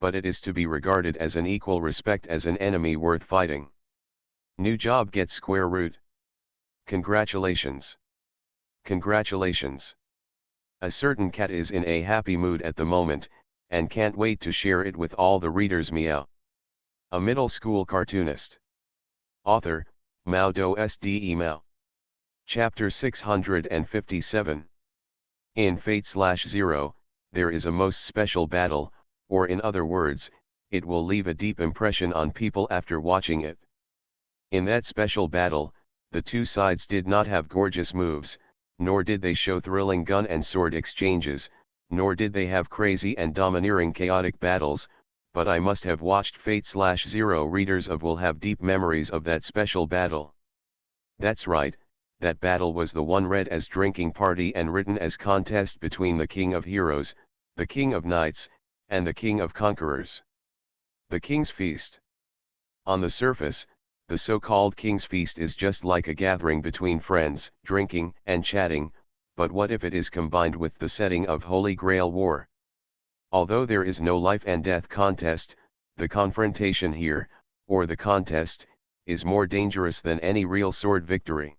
But it is to be regarded as an equal respect as an enemy worth fighting. New job gets square root. Congratulations. Congratulations. A certain cat is in a happy mood at the moment, and can't wait to share it with all the readers. Meow. A middle school cartoonist. Author, Mao Do Sde Mao. Chapter 657. In Fate/Zero, there is a most special battle, or in other words, it will leave a deep impression on people after watching it. In that special battle, the two sides did not have gorgeous moves, nor did they show thrilling gun and sword exchanges, nor did they have crazy and domineering chaotic battles, but I must have watched Fate/Zero. Readers of will have deep memories of that special battle. That's right, that battle was the one read as drinking party and written as contest between the King of Heroes, the King of Knights, and the King of Conquerors. The King's Feast. On the surface, the so-called King's Feast is just like a gathering between friends, drinking and chatting, but what if it is combined with the setting of Holy Grail War? Although there is no life and death contest, the confrontation here, or the contest, is more dangerous than any real sword victory.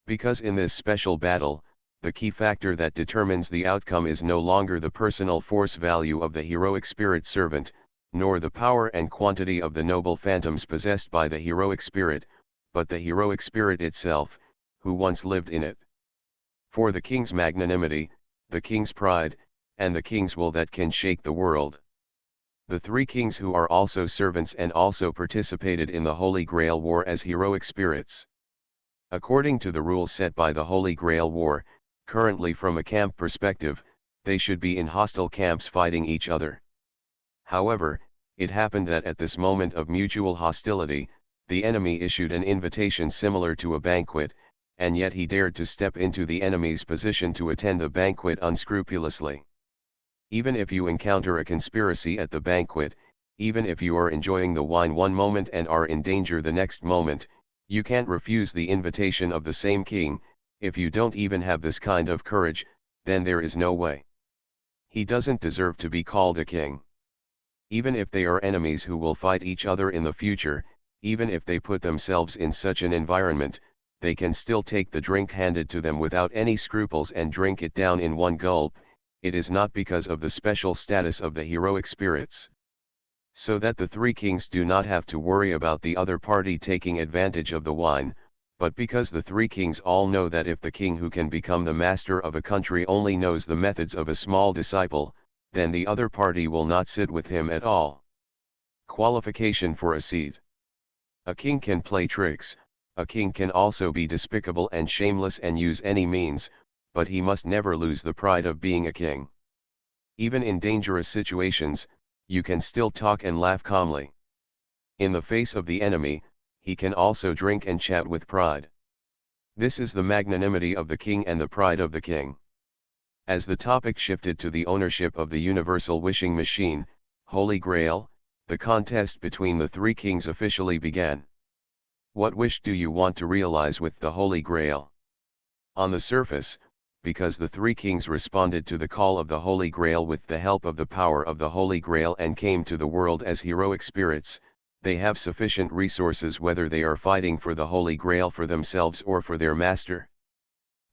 Because in this special battle, the key factor that determines the outcome is no longer the personal force value of the heroic spirit servant, nor the power and quantity of the noble phantoms possessed by the heroic spirit, but the heroic spirit itself, who once lived in it. For the king's magnanimity, the king's pride, and the king's will that can shake the world. The three kings who are also servants and also participated in the Holy Grail War as heroic spirits. According to the rules set by the Holy Grail War, currently from a camp perspective, they should be in hostile camps fighting each other. However, it happened that at this moment of mutual hostility, the enemy issued an invitation similar to a banquet, and yet he dared to step into the enemy's position to attend the banquet unscrupulously. Even if you encounter a conspiracy at the banquet, even if you are enjoying the wine one moment and are in danger the next moment, you can't refuse the invitation of the same king. If you don't even have this kind of courage, then there is no way. He doesn't deserve to be called a king. Even if they are enemies who will fight each other in the future, even if they put themselves in such an environment, they can still take the drink handed to them without any scruples and drink it down in one gulp. It is not because of the special status of the heroic spirits. So that the three kings do not have to worry about the other party taking advantage of the wine, but because the three kings all know that if the king who can become the master of a country only knows the methods of a small disciple, then the other party will not sit with him at all. Qualification for a seat. A king can play tricks, a king can also be despicable and shameless and use any means, but he must never lose the pride of being a king. Even in dangerous situations, you can still talk and laugh calmly. In the face of the enemy, he can also drink and chat with pride. This is the magnanimity of the king and the pride of the king. As the topic shifted to the ownership of the universal wishing machine, Holy Grail, the contest between the three kings officially began. What wish do you want to realize with the Holy Grail? On the surface, because the three kings responded to the call of the Holy Grail with the help of the power of the Holy Grail and came to the world as heroic spirits, they have sufficient resources whether they are fighting for the Holy Grail for themselves or for their master.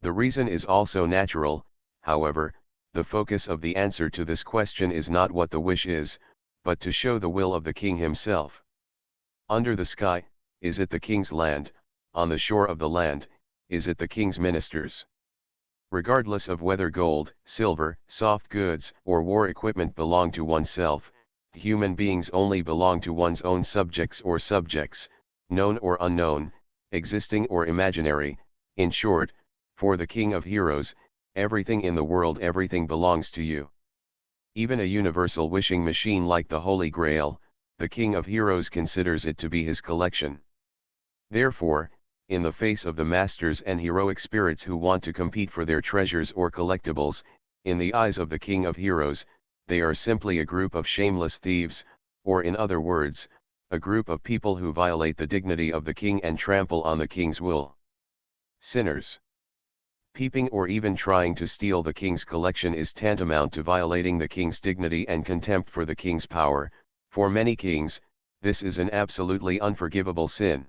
The reason is also natural. However, the focus of the answer to this question is not what the wish is, but to show the will of the king himself. Under the sky, is it the king's land? On the shore of the land, is it the king's ministers? Regardless of whether gold, silver, soft goods, or war equipment belong to oneself, human beings only belong to one's own subjects or subjects, known or unknown, existing or imaginary. In short, for the King of Heroes, everything in the world, everything belongs to you. Even a universal wishing machine like the Holy Grail, the King of Heroes considers it to be his collection. Therefore, in the face of the masters and heroic spirits who want to compete for their treasures or collectibles, in the eyes of the King of Heroes, they are simply a group of shameless thieves, or in other words, a group of people who violate the dignity of the king and trample on the king's will. Sinners. Peeping or even trying to steal the king's collection is tantamount to violating the king's dignity and contempt for the king's power. For many kings, this is an absolutely unforgivable sin.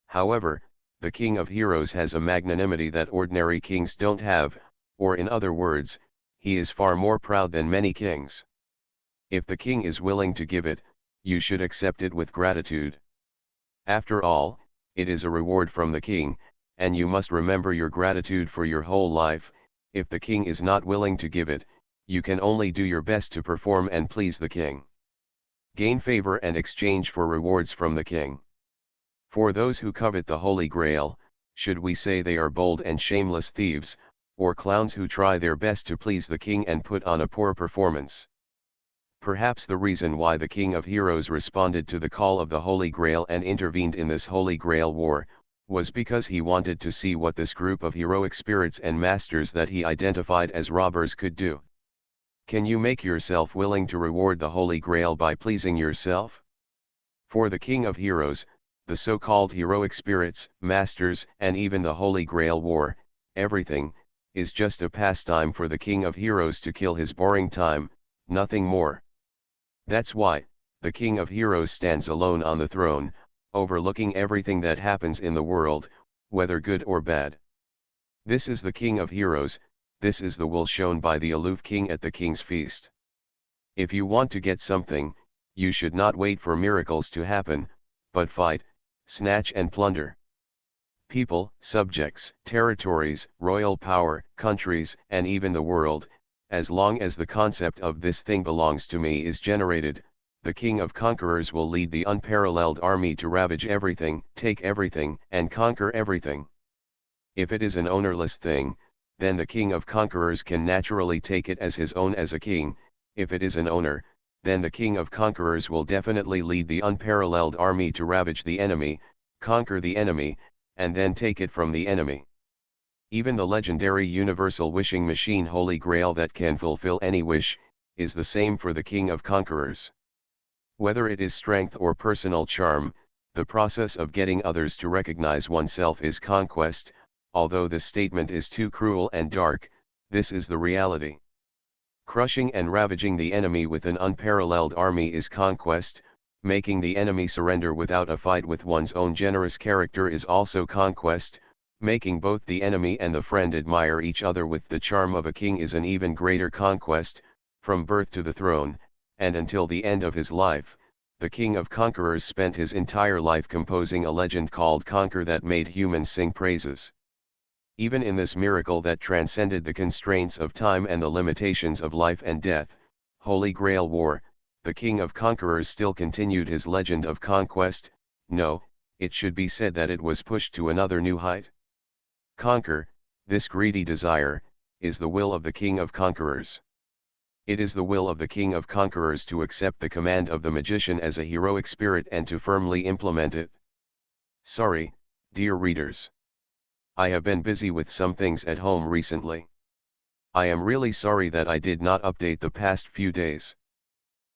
However, the King of Heroes has a magnanimity that ordinary kings don't have, or in other words, he is far more proud than many kings. If the king is willing to give it, you should accept it with gratitude. After all, it is a reward from the king, and you must remember your gratitude for your whole life. If the king is not willing to give it, you can only do your best to perform and please the king. Gain favor and exchange for rewards from the king. For those who covet the Holy Grail, should we say they are bold and shameless thieves, or clowns who try their best to please the king and put on a poor performance? Perhaps the reason why the King of Heroes responded to the call of the Holy Grail and intervened in this Holy Grail war, was because he wanted to see what this group of heroic spirits and masters that he identified as robbers could do. Can you make yourself willing to reward the Holy Grail by pleasing yourself? For the King of Heroes, the so-called heroic spirits, masters, and even the Holy Grail war, everything, is just a pastime for the King of Heroes to kill his boring time, nothing more. That's why, the King of Heroes stands alone on the throne, overlooking everything that happens in the world, whether good or bad. This is the King of Heroes, this is the will shown by the aloof king at the king's feast. If you want to get something, you should not wait for miracles to happen, but fight, snatch and plunder. people, subjects, territories, royal power, countries, and even the world, as long as the concept of this thing belongs to me is generated, the king of conquerors will lead the unparalleled army to ravage everything, take everything, and conquer everything. If it is an ownerless thing, then the king of conquerors can naturally take it as his own as a king. If it is an owner, then the king of conquerors will definitely lead the unparalleled army to ravage the enemy, conquer the enemy, and then take it from the enemy. Even the legendary universal wishing machine Holy Grail that can fulfill any wish, is the same for the king of conquerors. Whether it is strength or personal charm, the process of getting others to recognize oneself is conquest. Although this statement is too cruel and dark, this is the reality. Crushing and ravaging the enemy with an unparalleled army is conquest. Making the enemy surrender without a fight with one's own generous character is also conquest. Making both the enemy and the friend admire each other with the charm of a king is an even greater conquest. From birth to the throne, and until the end of his life, the king of conquerors spent his entire life composing a legend called Conquer that made humans sing praises. Even in this miracle that transcended the constraints of time and the limitations of life and death, Holy Grail War, the king of conquerors still continued his legend of conquest. No, it should be said that it was pushed to another new height. Conquer, this greedy desire, is the will of the king of conquerors. It is the will of the king of conquerors to accept the command of the magician as a heroic spirit and to firmly implement it. Sorry, dear readers. I have been busy with some things at home recently. I am really sorry that I did not update the past few days.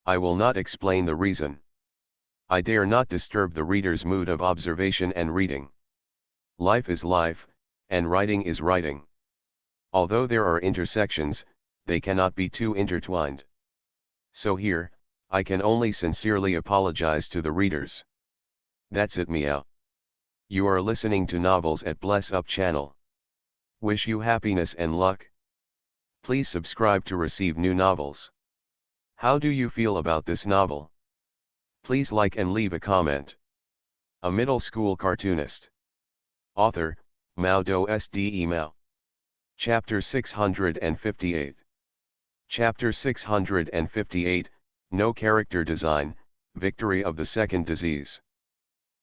I will not explain the reason. I dare not disturb the reader's mood of observation and reading. Life is life, and writing is writing. Although there are intersections, they cannot be too intertwined. So here, I can only sincerely apologize to the readers. That's it, meow. You are listening to Novels at Bless Up channel. Wish you happiness and luck. Please subscribe to receive new novels. How do you feel about this novel? Please like and leave a comment. A middle school cartoonist. Author, MaleProtagonist Mao. Chapter 658. Chapter 658, No Character Design, Victory of the Second Disease.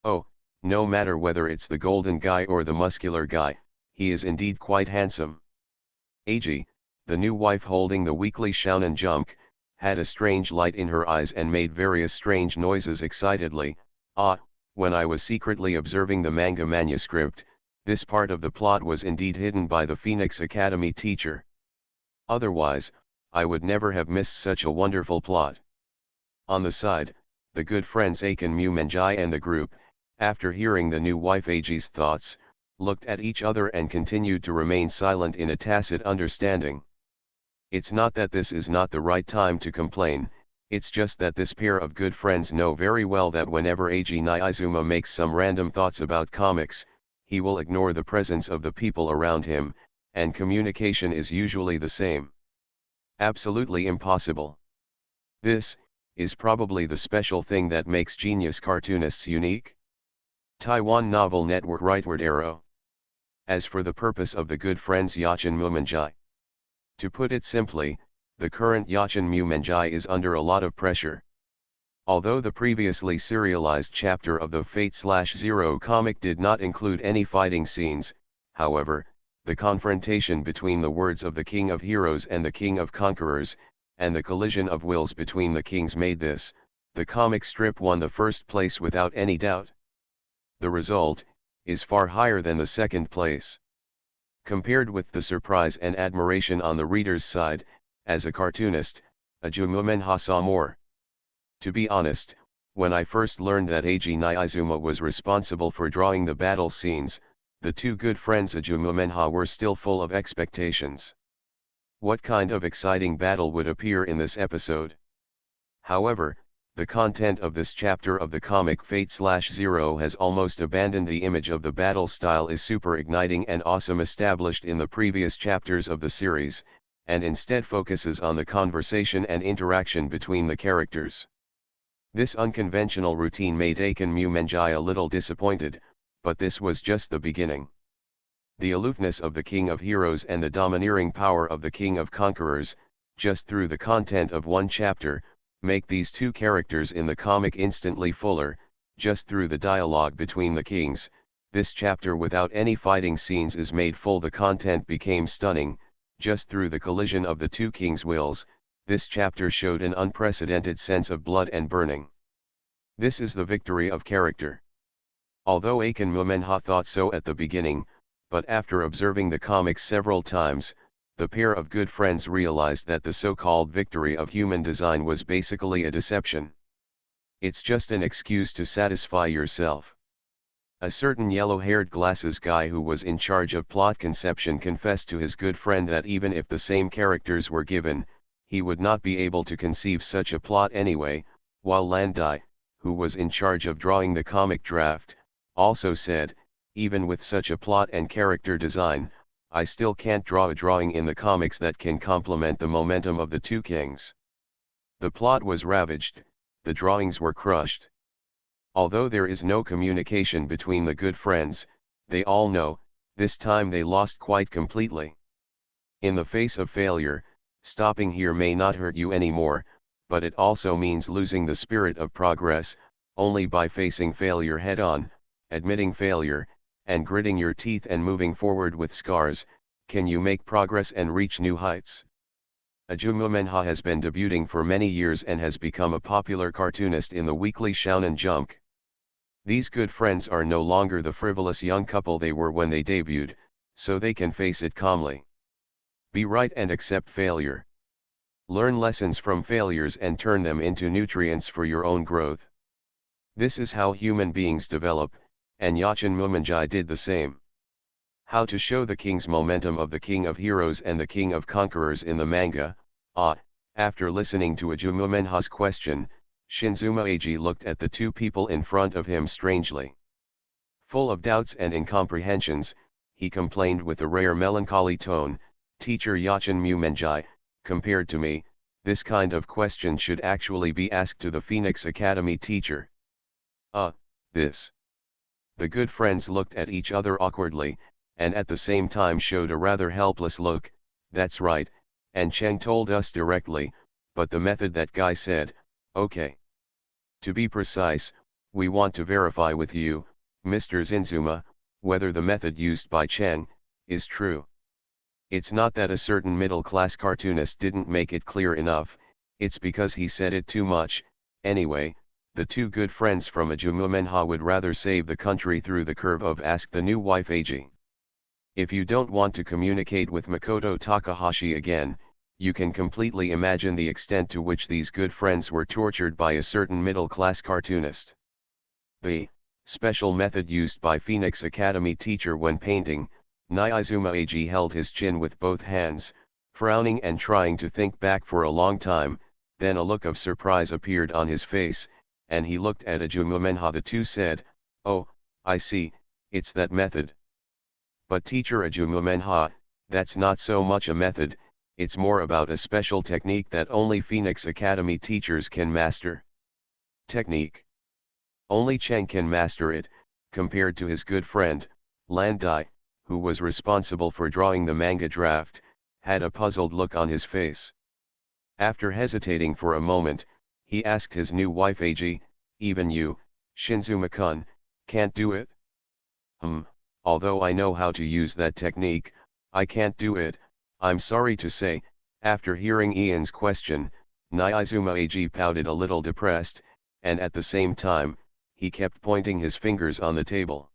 Oh, no matter whether it's the golden guy or the muscular guy, he is indeed quite handsome. Eiji, the new wife holding the weekly Shonen Jump, had a strange light in her eyes and made various strange noises excitedly. When I was secretly observing the manga manuscript, this part of the plot was indeed hidden by the Phoenix Academy teacher. Otherwise, I would never have missed such a wonderful plot. On the side, the good friends Aiken Mumenjai and the group, after hearing the new wife Eiji's thoughts, looked at each other and continued to remain silent in a tacit understanding. It's not that this is not the right time to complain, it's just that this pair of good friends know very well that whenever Eiji Naizuma makes some random thoughts about comics, he will ignore the presence of the people around him, and communication is usually the same. Absolutely impossible. This is probably the special thing that makes genius cartoonists unique. Taiwan Novel Network Rightward Arrow. As for the purpose of the good friends Yachin Mumenjai. To put it simply, the current Yachin Mumenjai is under a lot of pressure. Although the previously serialized chapter of the Fate/Zero comic did not include any fighting scenes, however, the confrontation between the words of the King of Heroes and the King of Conquerors, and the collision of wills between the kings made this, the comic strip won the first place without any doubt. The result is far higher than the second place. Compared with the surprise and admiration on the reader's side, as a cartoonist, Ajumumenha saw more. To be honest, when I first learned that Eiji Naizuma was responsible for drawing the battle scenes, the two good friends Ajumumenha were still full of expectations. What kind of exciting battle would appear in this episode? However, the content of this chapter of the comic Fate/Zero has almost abandoned the image of the battle style is super igniting and awesome established in the previous chapters of the series, and instead focuses on the conversation and interaction between the characters. This unconventional routine made Aiken Mumenjai a little disappointed, but this was just the beginning. The aloofness of the King of Heroes and the domineering power of the King of Conquerors, just through the content of one chapter, make these two characters in the comic instantly fuller. Just through the dialogue between the kings, this chapter without any fighting scenes is made full. The content became stunning. Just through the collision of the two kings' wills, this chapter showed an unprecedented sense of blood and burning. This is the victory of character. Although Akin Mumenha thought so at the beginning, but after observing the comics several times, the pair of good friends realized that the so-called victory of human design was basically a deception. It's just an excuse to satisfy yourself. A certain yellow-haired glasses guy who was in charge of plot conception confessed to his good friend that even if the same characters were given, he would not be able to conceive such a plot anyway, while Landai, who was in charge of drawing the comic draft, also said, even with such a plot and character design, I still can't draw a drawing in the comics that can complement the momentum of the two kings. The plot was ravaged, the drawings were crushed. Although there is no communication between the good friends, they all know, this time they lost quite completely. In the face of failure, stopping here may not hurt you anymore, but it also means losing the spirit of progress. Only by facing failure head-on, admitting failure, and gritting your teeth and moving forward with scars, can you make progress and reach new heights. Ajumu has been debuting for many years and has become a popular cartoonist in the weekly Shonen Jump. These good friends are no longer the frivolous young couple they were when they debuted, so they can face it calmly. Be right and accept failure. Learn lessons from failures and turn them into nutrients for your own growth. This is how human beings develop, and Yachin Mumenjai did the same. How to show the king's momentum of the King of Heroes and the King of Conquerors in the manga. After listening to Ajumu question, Shinzuma Eiji looked at the two people in front of him strangely. Full of doubts and incomprehensions, he complained with a rare melancholy tone, Teacher Yachin Mumenjai, compared to me, this kind of question should actually be asked to the Phoenix Academy teacher. This. The good friends looked at each other awkwardly, and at the same time showed a rather helpless look. That's right, and Cheng told us directly, but the method that guy said, okay. To be precise, we want to verify with you, Mr. Zinzuma, whether the method used by Cheng is true. It's not that a certain middle-class cartoonist didn't make it clear enough, it's because he said it too much. Anyway, the two good friends from Ajumu would rather save the country through the curve of ask the new wife Eiji. If you don't want to communicate with Makoto Takahashi again, you can completely imagine the extent to which these good friends were tortured by a certain middle-class cartoonist. The special method used by Phoenix Academy teacher when painting, Nyaizuma Eiji held his chin with both hands, frowning and trying to think back for a long time. Then a look of surprise appeared on his face, and he looked at Ajumu. The two said, "Oh, I see, it's that method." But teacher Ajumu, that's not so much a method, it's more about a special technique that only Phoenix Academy teachers can master. Technique. Only Cheng can master it, compared to his good friend, Landai, who was responsible for drawing the manga draft, had a puzzled look on his face. After hesitating for a moment, he asked his new wife Eiji, even you, Shinzuma-kun, can't do it? Although I know how to use that technique, I can't do it, I'm sorry to say. After hearing Ian's question, Nyaizuma Eiji pouted a little depressed, and at the same time, he kept pointing his fingers on the table.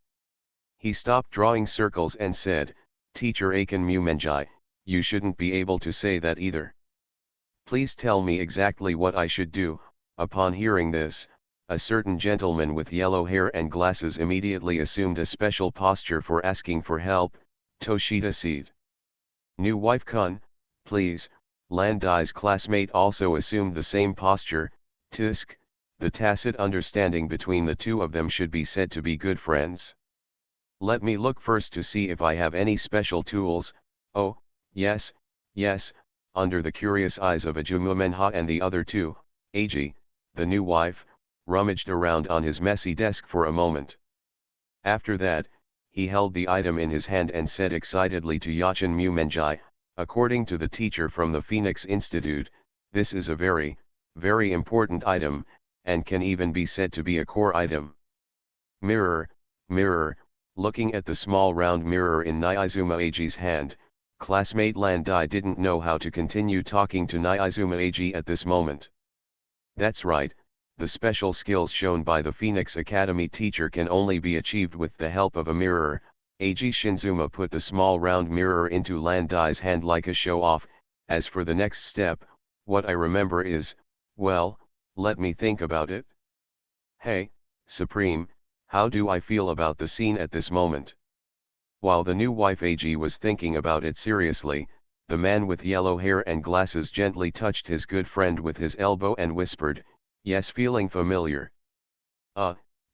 He stopped drawing circles and said, Teacher Akin Mumenjai, you shouldn't be able to say that either. Please tell me exactly what I should do. Upon hearing this, a certain gentleman with yellow hair and glasses immediately assumed a special posture for asking for help. Toshida said. New wife-kun, please. Landai's classmate also assumed the same posture. Tisk, the tacit understanding between the two of them should be said to be good friends. Let me look first to see if I have any special tools. Oh, yes, yes. Under the curious eyes of Ajumu and the other two, Eiji, the new wife, rummaged around on his messy desk for a moment. After that, he held the item in his hand and said excitedly to Yachin Mumenjai, according to the teacher from the Phoenix Institute, this is a very, very important item, and can even be said to be a core item. Mirror, mirror, looking at the small round mirror in Nyizuma Eiji's hand, classmate Landai didn't know how to continue talking to Nyizuma Eiji at this moment. That's right, the special skills shown by the Phoenix Academy teacher can only be achieved with the help of a mirror. Eiji Shinzuma put the small round mirror into Landai's hand like a show-off. As for the next step, what I remember is, well, let me think about it. Hey, Supreme, how do I feel about the scene at this moment? While the new wife Eiji was thinking about it seriously, the man with yellow hair and glasses gently touched his good friend with his elbow and whispered, yes, feeling familiar.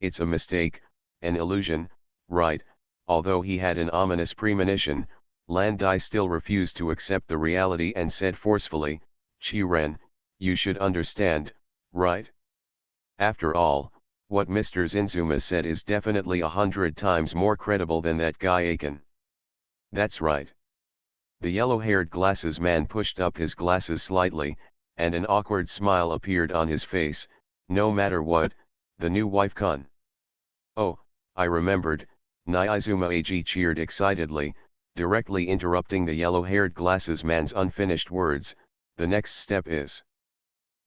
It's a mistake, an illusion, right? Although he had an ominous premonition, Landai still refused to accept the reality and said forcefully, Chiren, you should understand, right? After all, what Mr. Zinzuma said is definitely 100 times more credible than that guy Aiken. That's right. The yellow-haired glasses man pushed up his glasses slightly, and an awkward smile appeared on his face. No matter what, the new wife can. Oh, I remembered, Nyizuma Eiji cheered excitedly, directly interrupting the yellow-haired glasses man's unfinished words. The next step is.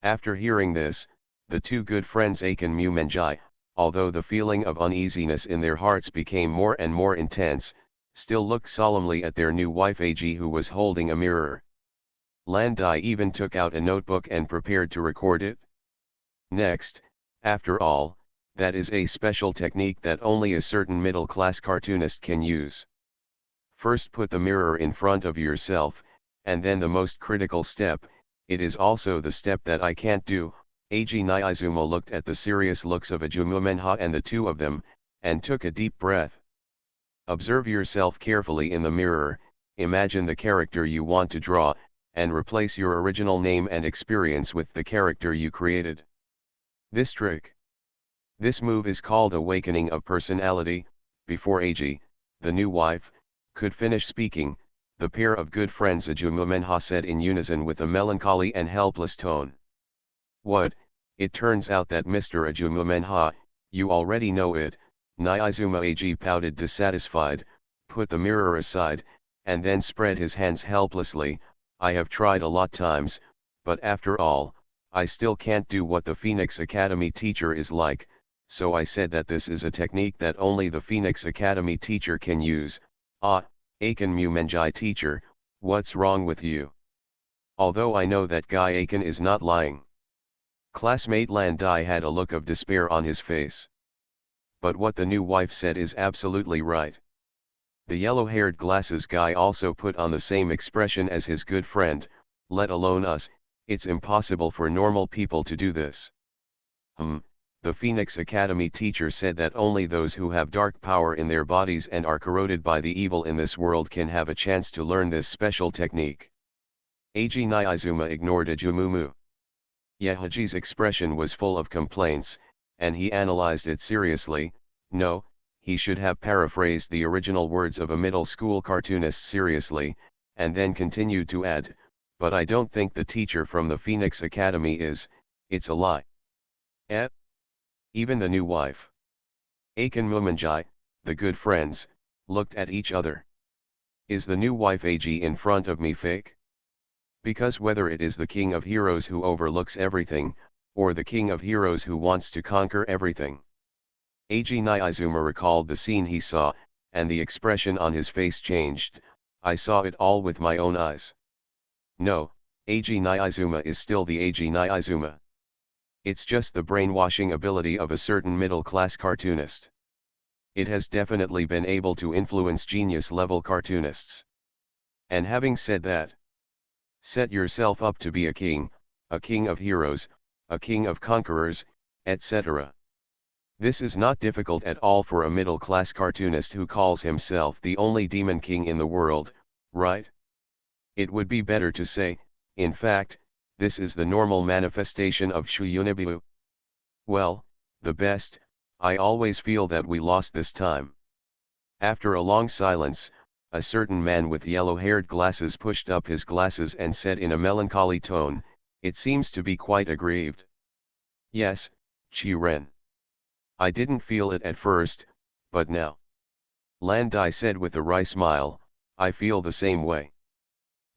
After hearing this, the two good friends Aiken Mumenjai, although the feeling of uneasiness in their hearts became more and more intense, still looked solemnly at their new wife Eiji, who was holding a mirror. Landai even took out a notebook and prepared to record it. Next, after all, that is a special technique that only a certain middle-class cartoonist can use. First put the mirror in front of yourself, and then the most critical step, it is also the step that I can't do. Eiji Nyizuma looked at the serious looks of Ajumumenha and the two of them, and took a deep breath. Observe yourself carefully in the mirror, imagine the character you want to draw, and replace your original name and experience with the character you created. This move is called Awakening of Personality. Before Eiji, the new wife, could finish speaking, the pair of good friends Ajumumenha said in unison with a melancholy and helpless tone. What, it turns out that Mr. Ajumumenha, you already know it. Nyizuma Eiji pouted dissatisfied, put the mirror aside, and then spread his hands helplessly. I have tried a lot times, but after all, I still can't do what the Phoenix Academy teacher is like, so I said that this is a technique that only the Phoenix Academy teacher can use. Aiken Mumenjai teacher, what's wrong with you? Although I know that guy Aiken is not lying. Classmate Landai had a look of despair on his face. But what the new wife said is absolutely right. The yellow-haired glasses guy also put on the same expression as his good friend, let alone us, it's impossible for normal people to do this. The Phoenix Academy teacher said that only those who have dark power in their bodies and are corroded by the evil in this world can have a chance to learn this special technique. Eiji Nyizuma ignored Ajumumu. Yahaji's expression was full of complaints, and he analyzed it seriously. No, he should have paraphrased the original words of a middle school cartoonist seriously, and then continued to add, but I don't think the teacher from the Phoenix Academy is, it's a lie. Even the new wife. Aiken Mumenjai, the good friends, looked at each other. Is the new wife Eiji in front of me fake? Because whether it is the king of heroes who overlooks everything, or the king of heroes who wants to conquer everything. Eiji Nyizuma recalled the scene he saw, and the expression on his face changed. I saw it all with my own eyes. No, Eiji Nyizuma is still the Eiji Nyizuma. It's just the brainwashing ability of a certain middle-class cartoonist. It has definitely been able to influence genius-level cartoonists. And having said that, set yourself up to be a king of heroes, a king of conquerors, etc. This is not difficult at all for a middle-class cartoonist who calls himself the only demon king in the world, right? It would be better to say, in fact, this is the normal manifestation of Shuyunibu. Well, the best, I always feel that we lost this time. After a long silence, a certain man with yellow-haired glasses pushed up his glasses and said in a melancholy tone, "It seems to be quite aggrieved." "Yes, Chi-Ren. I didn't feel it at first, but now," Lan Dai said with a wry smile, "I feel the same way.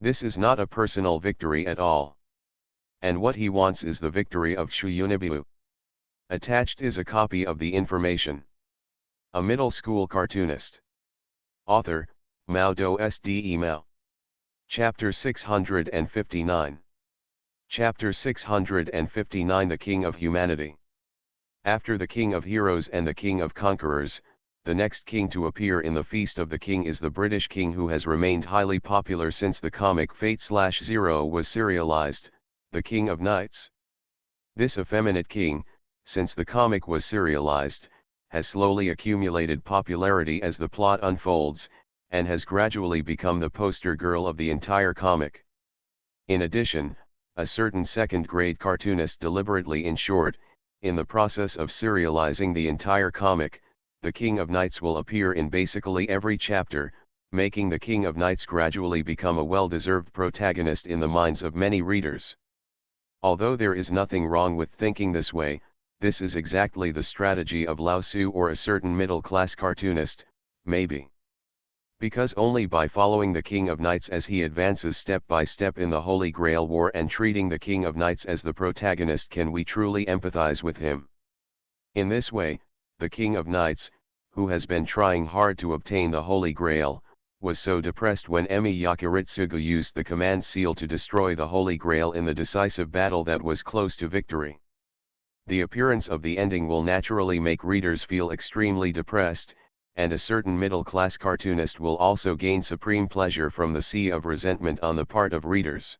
This is not a personal victory at all. And what he wants is the victory of Chuyunibu." Attached is a copy of the information. A middle school cartoonist. Author, Mao Do Sde Mao. Chapter 659. Chapter 659 The King of Humanity. After the King of Heroes and the King of Conquerors, the next king to appear in the Feast of the King is the British king who has remained highly popular since the comic Fate/Zero was serialized, the King of Knights. This effeminate king, since the comic was serialized, has slowly accumulated popularity as the plot unfolds, and has gradually become the poster girl of the entire comic. In addition, a certain second-grade cartoonist deliberately ensured, in the process of serializing the entire comic, the King of Knights will appear in basically every chapter, making the King of Knights gradually become a well-deserved protagonist in the minds of many readers. Although there is nothing wrong with thinking this way, this is exactly the strategy of Lao Tzu or a certain middle-class cartoonist, maybe. Because only by following the King of Knights as he advances step by step in the Holy Grail War and treating the King of Knights as the protagonist can we truly empathize with him. In this way, the King of Knights, who has been trying hard to obtain the Holy Grail, was so depressed when Emi Yakiritsugu used the command seal to destroy the Holy Grail in the decisive battle that was close to victory. The appearance of the ending will naturally make readers feel extremely depressed, and a certain middle-class cartoonist will also gain supreme pleasure from the sea of resentment on the part of readers.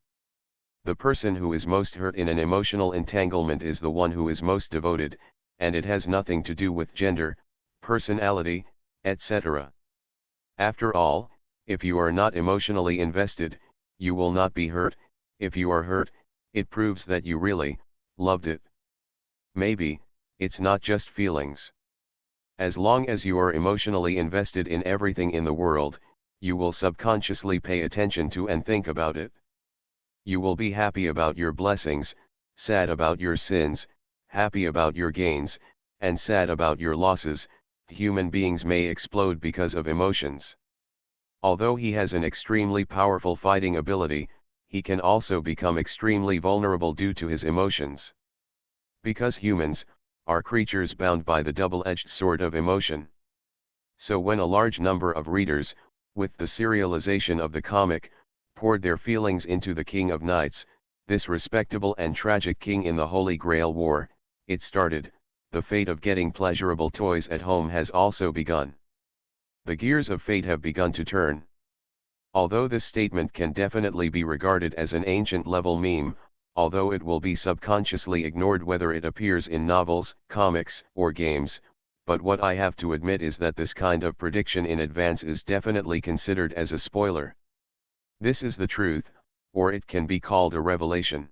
The person who is most hurt in an emotional entanglement is the one who is most devoted, and it has nothing to do with gender, personality, etc. After all, if you are not emotionally invested, you will not be hurt. If you are hurt, it proves that you really loved it. Maybe, it's not just feelings. As long as you are emotionally invested in everything in the world, you will subconsciously pay attention to and think about it. You will be happy about your blessings, sad about your sins, happy about your gains, and sad about your losses. Human beings may explode because of emotions. Although he has an extremely powerful fighting ability, he can also become extremely vulnerable due to his emotions. Because humans are creatures bound by the double-edged sword of emotion. So when a large number of readers, with the serialization of the comic, poured their feelings into the King of Knights, this respectable and tragic king in the Holy Grail War, it started, the fate of getting pleasurable toys at home has also begun. The gears of fate have begun to turn. Although this statement can definitely be regarded as an ancient-level meme, although it will be subconsciously ignored whether it appears in novels, comics, or games, but what I have to admit is that this kind of prediction in advance is definitely considered as a spoiler. This is the truth, or it can be called a revelation.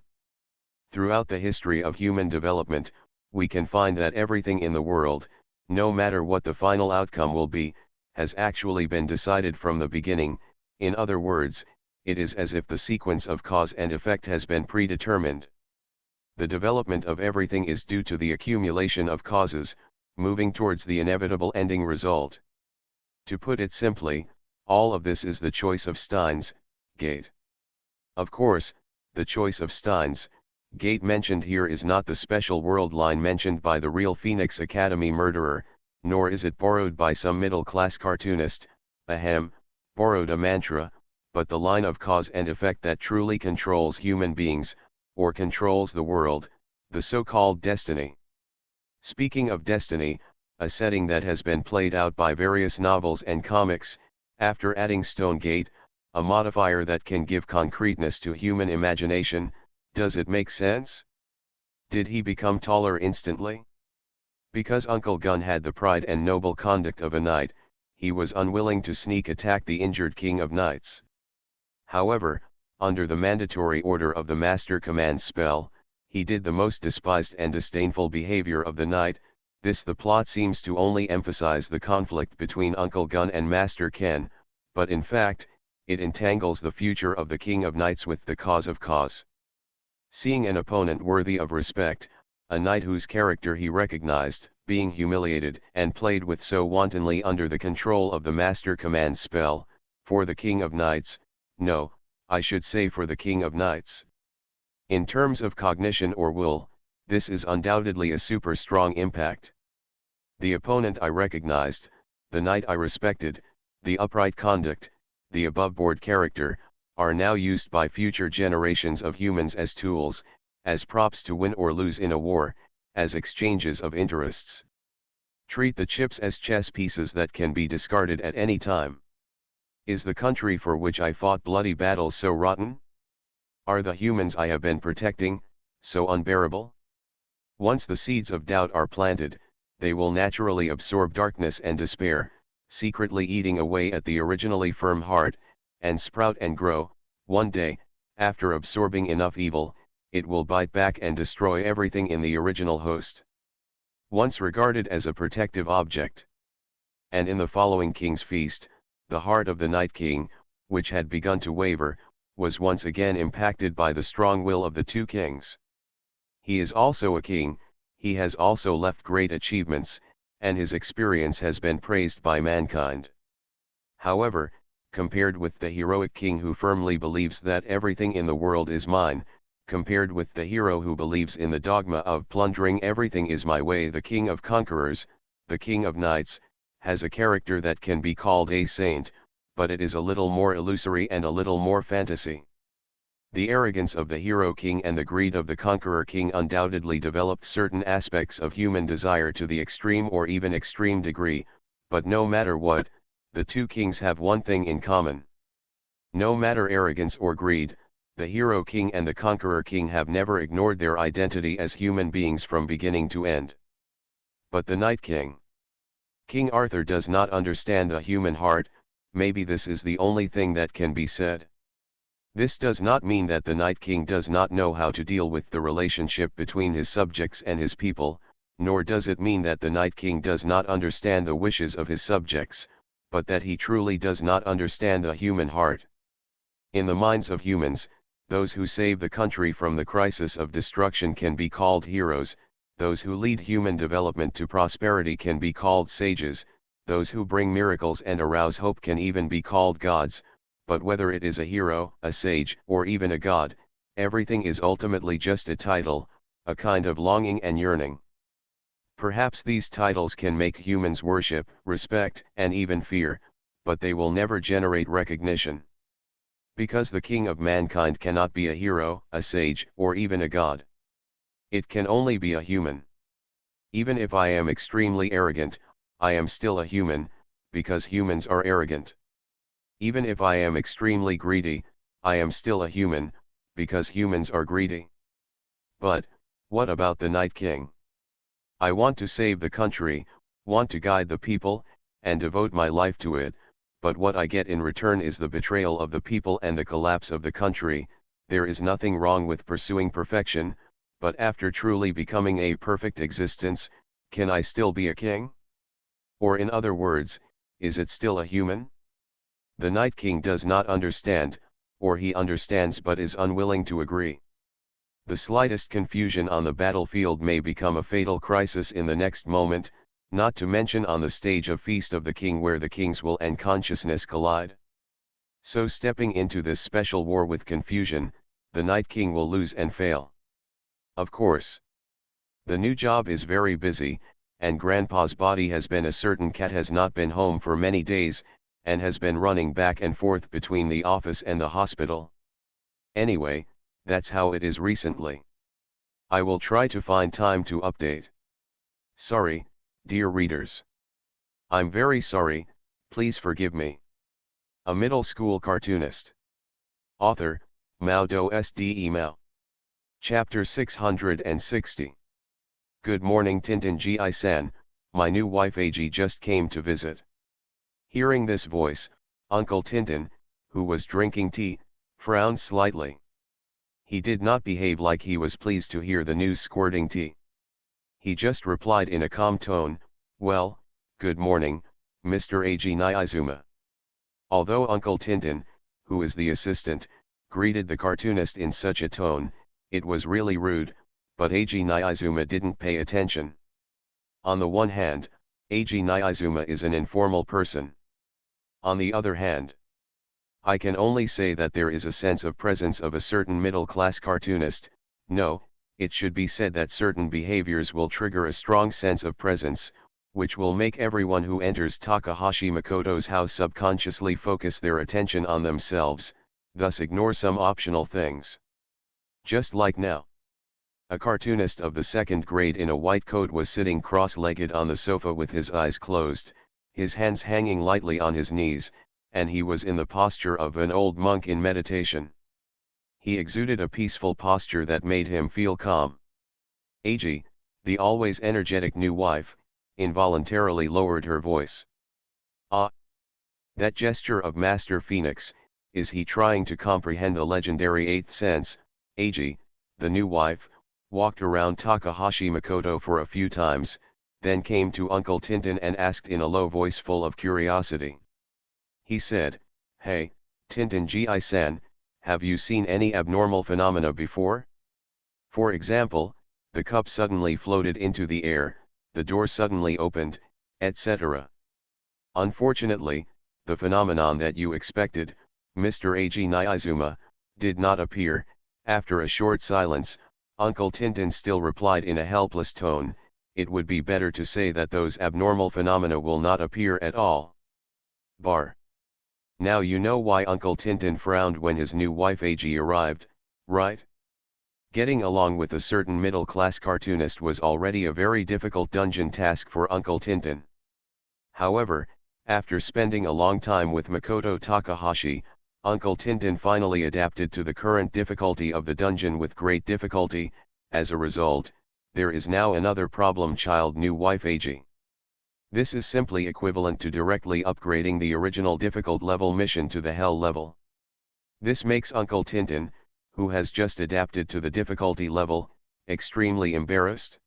Throughout the history of human development, we can find that everything in the world, no matter what the final outcome will be, has actually been decided from the beginning. In other words, it is as if the sequence of cause and effect has been predetermined. The development of everything is due to the accumulation of causes, moving towards the inevitable ending result. To put it simply, all of this is the choice of Steins Gate. Of course, the choice of Steins Gate mentioned here is not the special world line mentioned by the real Phoenix Academy murderer, nor is it borrowed by some middle-class cartoonist, borrowed a mantra, but the line of cause and effect that truly controls human beings, or controls the world, the so-called destiny. Speaking of destiny, a setting that has been played out by various novels and comics, after adding Stonegate, a modifier that can give concreteness to human imagination, does it make sense? Did he become taller instantly? Because Uncle Gun had the pride and noble conduct of a knight, he was unwilling to sneak attack the injured King of Knights. However, under the mandatory order of the Master Command spell, he did the most despised and disdainful behavior of the knight, The plot seems to only emphasize the conflict between Uncle Gun and Master Ken, but in fact, it entangles the future of the King of Knights with the cause of cause. Seeing an opponent worthy of respect, a knight whose character he recognized, being humiliated and played with so wantonly under the control of the Master Command spell, for the King of Knights, no, I should say for the King of Knights. In terms of cognition or will, this is undoubtedly a super strong impact. The opponent I recognized, the knight I respected, the upright conduct, the above-board character, are now used by future generations of humans as tools, as props to win or lose in a war, as exchanges of interests. Treat the chips as chess pieces that can be discarded at any time. Is the country for which I fought bloody battles so rotten? Are the humans I have been protecting so unbearable? Once the seeds of doubt are planted, they will naturally absorb darkness and despair, secretly eating away at the originally firm heart, and sprout and grow. One day, after absorbing enough evil, it will bite back and destroy everything in the original host. Once regarded as a protective object. And in the following King's Feast, the heart of the Night King, which had begun to waver, was once again impacted by the strong will of the two kings. He is also a king, he has also left great achievements, and his experience has been praised by mankind. However, compared with the heroic king who firmly believes that everything in the world is mine, compared with the hero who believes in the dogma of plundering everything is my way, the king of conquerors, the king of knights, has a character that can be called a saint, but it is a little more illusory and a little more fantasy. The arrogance of the hero king and the greed of the conqueror king undoubtedly developed certain aspects of human desire to the extreme or even extreme degree, but no matter what, the two kings have one thing in common. No matter arrogance or greed, the hero king and the conqueror king have never ignored their identity as human beings from beginning to end. But the Night King. King Arthur does not understand the human heart, maybe this is the only thing that can be said. This does not mean that the Night King does not know how to deal with the relationship between his subjects and his people, nor does it mean that the Night King does not understand the wishes of his subjects, but that he truly does not understand the human heart. In the minds of humans, those who save the country from the crisis of destruction can be called heroes, those who lead human development to prosperity can be called sages, those who bring miracles and arouse hope can even be called gods. But whether it is a hero, a sage, or even a god, everything is ultimately just a title, a kind of longing and yearning. Perhaps these titles can make humans worship, respect, and even fear, but they will never generate recognition. Because the king of mankind cannot be a hero, a sage, or even a god. It can only be a human. Even if I am extremely arrogant, I am still a human, because humans are arrogant. Even if I am extremely greedy, I am still a human, because humans are greedy. But, what about the Night King? I want to save the country, want to guide the people, and devote my life to it, but what I get in return is the betrayal of the people and the collapse of the country. There is nothing wrong with pursuing perfection, but after truly becoming a perfect existence, can I still be a king? Or in other words, is it still a human? The Night King does not understand, or he understands but is unwilling to agree. The slightest confusion on the battlefield may become a fatal crisis in the next moment, not to mention on the stage of Feast of the King where the king's will and consciousness collide. So stepping into this special war with confusion, the Night King will lose and fail. Of course. The new job is very busy, and Grandpa's body has been a certain cat has not been home for many days, and has been running back and forth between the office and the hospital. Anyway, that's how it is recently. I will try to find time to update. Sorry, dear readers. I'm very sorry, please forgive me. A middle school cartoonist. Author, MaleProtagonist. Chapter 660. Good morning Tintin Gi-san, my new wife Ag just came to visit. Hearing this voice, Uncle Tintin, who was drinking tea, frowned slightly. He did not behave like he was pleased to hear the news squirting tea. He just replied in a calm tone, "Well, good morning, Mr. Ag Niizuma." Although Uncle Tintin, who is the assistant, greeted the cartoonist in such a tone, it was really rude, but Ag Niizuma didn't pay attention. On the one hand, Ag Niizuma is an informal person. On the other hand, I can only say that there is a sense of presence of a certain middle-class cartoonist. No, it should be said that certain behaviors will trigger a strong sense of presence, which will make everyone who enters Takahashi Makoto's house subconsciously focus their attention on themselves, thus ignore some optional things. Just like now. A cartoonist of the second grade in a white coat was sitting cross-legged on the sofa with his eyes closed, his hands hanging lightly on his knees, and he was in the posture of an old monk in meditation. He exuded a peaceful posture that made him feel calm. Ag, the always energetic new wife, involuntarily lowered her voice. Ah! That gesture of Master Phoenix, is he trying to comprehend the legendary eighth sense? Ag, the new wife, walked around Takahashi Makoto for a few times, then came to Uncle Tintin and asked in a low voice full of curiosity. He said, "Hey, Tintin-ji-san, have you seen any abnormal phenomena before? For example, the cup suddenly floated into the air, the door suddenly opened, etc." Unfortunately, the phenomenon that you expected, Mr. Ag Niizuma, did not appear. After a short silence, Uncle Tintin still replied in a helpless tone, "It would be better to say that those abnormal phenomena will not appear at all." Bar. Now you know why Uncle Tintin frowned when his new wife Ag arrived, right? Getting along with a certain middle-class cartoonist was already a very difficult dungeon task for Uncle Tintin. However, after spending a long time with Makoto Takahashi, Uncle Tintin finally adapted to the current difficulty of the dungeon with great difficulty. As a result, there is now another problem child new wife Ag. This is simply equivalent to directly upgrading the original difficult level mission to the hell level. This makes Uncle Tintin, who has just adapted to the difficulty level, extremely embarrassed.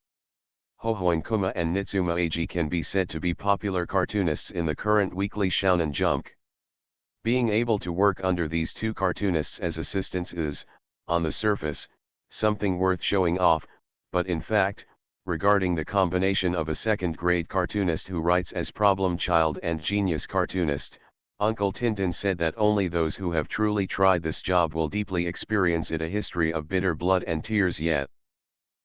Hohoin Kuma and Nitsuma Ag can be said to be popular cartoonists in the current weekly Shounen Jump. Being able to work under these two cartoonists as assistants is, on the surface, something worth showing off, but in fact, regarding the combination of a second-grade cartoonist who writes as problem child and genius cartoonist, Uncle Tintin said that only those who have truly tried this job will deeply experience it, a history of bitter blood and tears yet.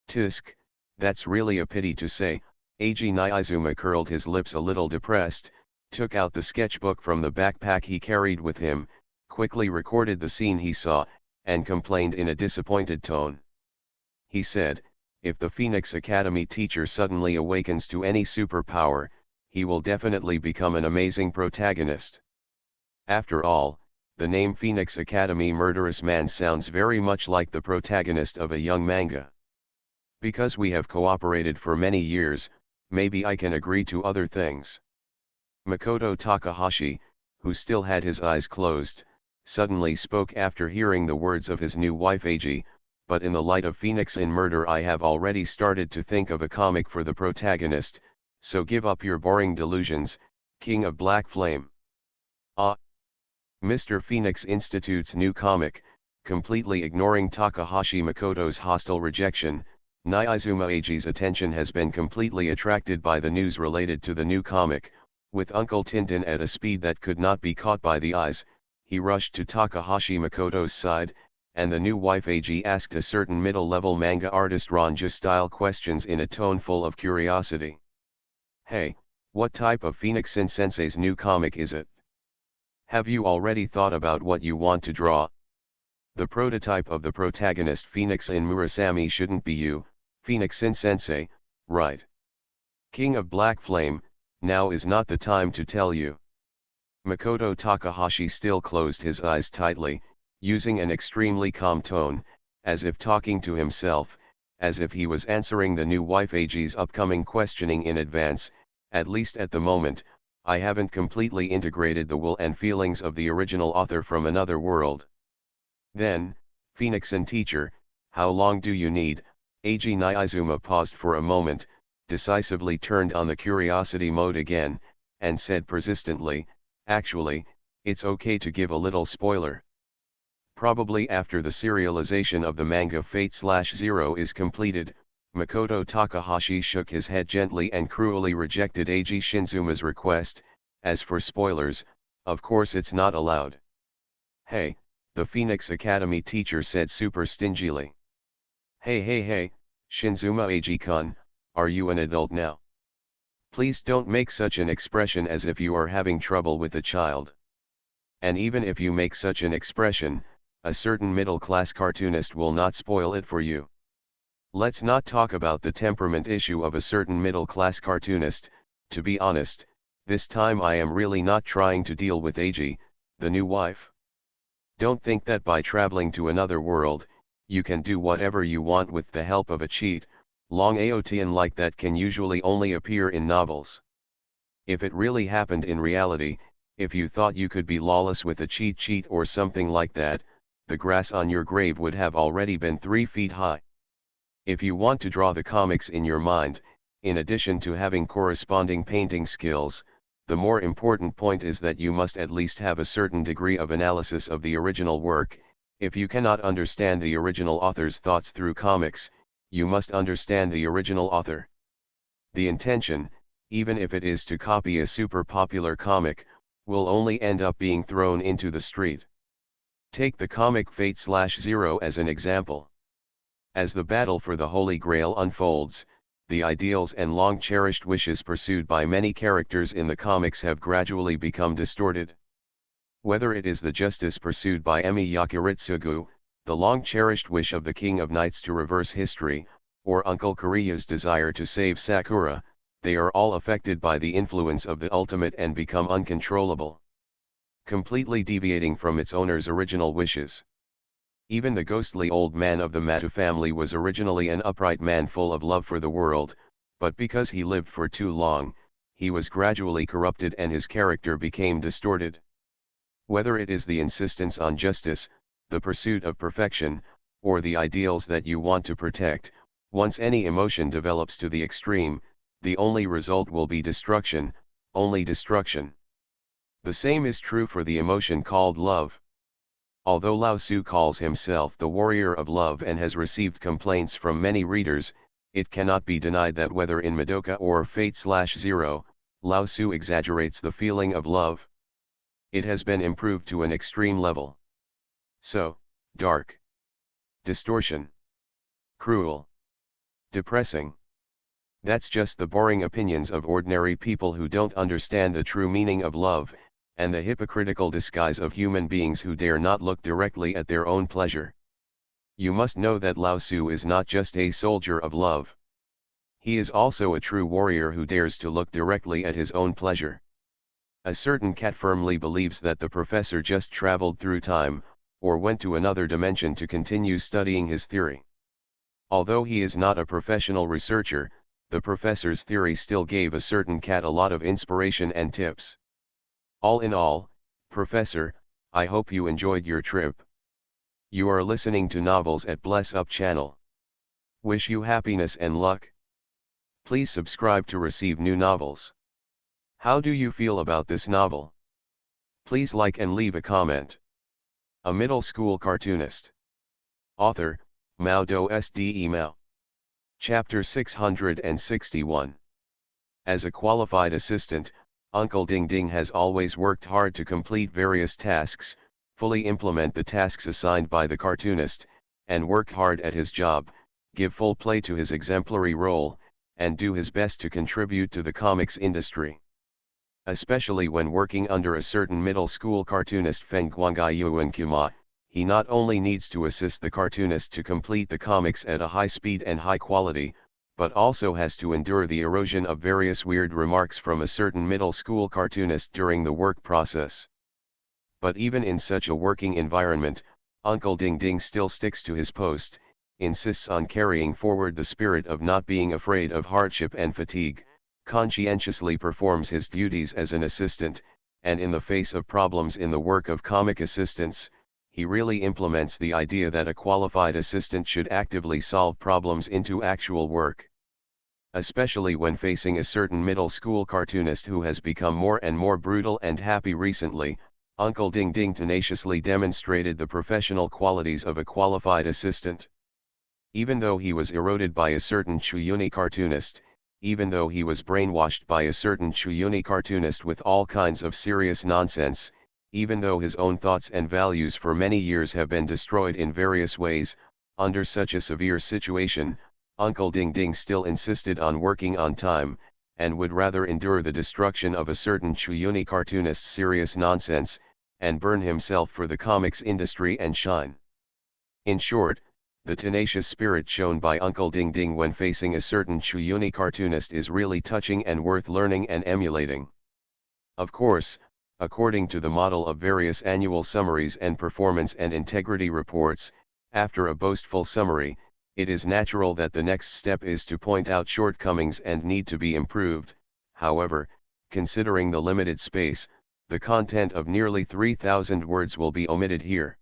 Tisk, that's really a pity to say. Ag Niizuma curled his lips a little depressed, took out the sketchbook from the backpack he carried with him, quickly recorded the scene he saw, and complained in a disappointed tone. He said, "If the Phoenix Academy teacher suddenly awakens to any superpower, he will definitely become an amazing protagonist." After all, the name Phoenix Academy Murderous Man sounds very much like the protagonist of a young manga. Because we have cooperated for many years, maybe I can agree to other things. Makoto Takahashi, who still had his eyes closed, suddenly spoke after hearing the words of his new wife Ag, "But in the light of Phoenix in Murder I have already started to think of a comic for the protagonist, so give up your boring delusions, King of Black Flame." Ah! Mr. Phoenix institutes new comic, completely ignoring Takahashi Makoto's hostile rejection. Niizuma Ag's attention has been completely attracted by the news related to the new comic. With Uncle Tintin at a speed that could not be caught by the eyes, he rushed to Takahashi Makoto's side, and the new wife Ag asked a certain middle-level manga artist Ranja-style questions in a tone full of curiosity. "Hey, what type of Phoenix-sensei's new comic is it? Have you already thought about what you want to draw? The prototype of the protagonist Phoenix in Murasame shouldn't be you, Phoenix-sensei, right? King of Black Flame, now is not the time to tell you." Makoto Takahashi still closed his eyes tightly, using an extremely calm tone, as if talking to himself, as if he was answering the new wife Ag's upcoming questioning in advance. "At least at the moment, I haven't completely integrated the will and feelings of the original author from another world." Then, "Phoenix and teacher, how long do you need?" Ag Niizuma paused for a moment, decisively turned on the curiosity mode again, and said persistently, "Actually, it's okay to give a little spoiler. Probably after the serialization of the manga Fate/Zero is completed, Makoto Takahashi shook his head gently and cruelly rejected Eiji Shinzuma's request. As for spoilers, of course it's not allowed." "Hey," the Phoenix Academy teacher said super stingily. Hey, Shinzuma Eiji-kun, are you an adult now? Please don't make such an expression as if you are having trouble with a child. And even if you make such an expression, a certain middle-class cartoonist will not spoil it for you. Let's not talk about the temperament issue of a certain middle-class cartoonist. To be honest, this time I am really not trying to deal with Eiji, the new wife. Don't think that by traveling to another world, you can do whatever you want with the help of a cheat. Long Aotian like that can usually only appear in novels. If it really happened in reality, if you thought you could be lawless with a cheat or something like that, the grass on your grave would have already been 3 feet high. If you want to draw the comics in your mind, in addition to having corresponding painting skills, the more important point is that you must at least have a certain degree of analysis of the original work. If you cannot understand the original author's thoughts through comics, you must understand the original author. The intention, even if it is to copy a super popular comic, will only end up being thrown into the street. Take the comic Fate/Zero as an example. As the battle for the Holy Grail unfolds, the ideals and long-cherished wishes pursued by many characters in the comics have gradually become distorted. Whether it is the justice pursued by Emi Yakiritsugu, the long-cherished wish of the King of Knights to reverse history, or Uncle Kariya's desire to save Sakura, they are all affected by the influence of the ultimate and become uncontrollable, completely deviating from its owner's original wishes. Even the ghostly old man of the Matu family was originally an upright man full of love for the world, but because he lived for too long, he was gradually corrupted and his character became distorted. Whether it is the insistence on justice, the pursuit of perfection, or the ideals that you want to protect, once any emotion develops to the extreme, the only result will be destruction, only destruction. The same is true for the emotion called love. Although Lao Tzu calls himself the warrior of love and has received complaints from many readers, it cannot be denied that whether in Madoka or Fate/Zero, Lao Tzu exaggerates the feeling of love. It has been improved to an extreme level. So, dark, distortion, cruel, depressing. That's just the boring opinions of ordinary people who don't understand the true meaning of love, and the hypocritical disguise of human beings who dare not look directly at their own pleasure. You must know that Lao Tzu is not just a soldier of love. He is also a true warrior who dares to look directly at his own pleasure. A certain cat firmly believes that the professor just traveled through time, or went to another dimension to continue studying his theory. Although he is not a professional researcher, the professor's theory still gave a certain cat a lot of inspiration and tips. All in all, Professor, I hope you enjoyed your trip. You are listening to Novels at Bless Up channel. Wish you happiness and luck. Please subscribe to receive new novels. How do you feel about this novel? Please like and leave a comment. A middle school cartoonist. Author, MaleProtagonist. Chapter 661. As a qualified assistant, Uncle Ding Ding has always worked hard to complete various tasks, fully implement the tasks assigned by the cartoonist, and work hard at his job, give full play to his exemplary role, and do his best to contribute to the comics industry. Especially when working under a certain middle school cartoonist Feng Guangai Yuan Kuma, he not only needs to assist the cartoonist to complete the comics at a high speed and high quality, but also has to endure the erosion of various weird remarks from a certain middle school cartoonist during the work process. But even in such a working environment, Uncle Ding Ding still sticks to his post, insists on carrying forward the spirit of not being afraid of hardship and fatigue, conscientiously performs his duties as an assistant, and in the face of problems in the work of comic assistants, he really implements the idea that a qualified assistant should actively solve problems into actual work. especially when facing a certain middle school cartoonist who has become more and more brutal and happy recently. Uncle Ding Ding tenaciously demonstrated the professional qualities of a qualified assistant. Even though he was eroded by a certain Chuyuni cartoonist, even though he was brainwashed by a certain Chuyuni cartoonist with all kinds of serious nonsense, even though his own thoughts and values for many years have been destroyed in various ways, under such a severe situation, Uncle Ding Ding still insisted on working on time, and would rather endure the destruction of a certain Chuyuni cartoonist's serious nonsense, and burn himself for the comics industry and shine. In short, the tenacious spirit shown by Uncle Ding Ding when facing a certain Chuyuni cartoonist is really touching and worth learning and emulating. Of course, according to the model of various annual summaries and performance and integrity reports, after a boastful summary, it is natural that the next step is to point out shortcomings and need to be improved. However, considering the limited space, the content of nearly 3,000 words will be omitted here.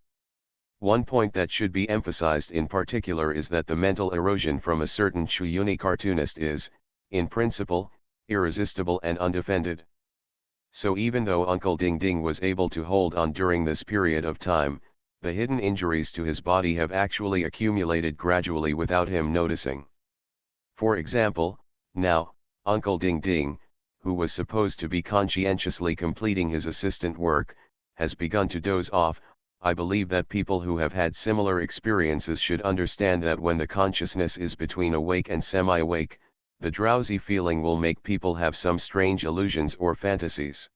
One point that should be emphasized in particular is that the mental erosion from a certain Chuyuni cartoonist is, in principle, irresistible and undefended. So even though Uncle Ding Ding was able to hold on during this period of time, the hidden injuries to his body have actually accumulated gradually without him noticing. For example, now, Uncle Ding Ding, who was supposed to be conscientiously completing his assistant work, has begun to doze off. I believe that people who have had similar experiences should understand that when the consciousness is between awake and semi-awake, the drowsy feeling will make people have some strange illusions or fantasies.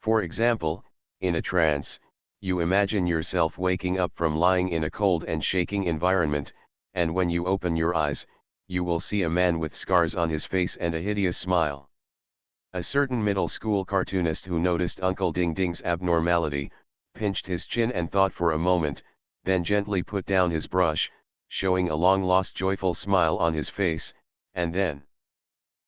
For example, in a trance, you imagine yourself waking up from lying in a cold and shaking environment, and when you open your eyes, you will see a man with scars on his face and a hideous smile. A certain middle school cartoonist who noticed Uncle Ding Ding's abnormality, pinched his chin and thought for a moment, then gently put down his brush, showing a long-lost joyful smile on his face, and then,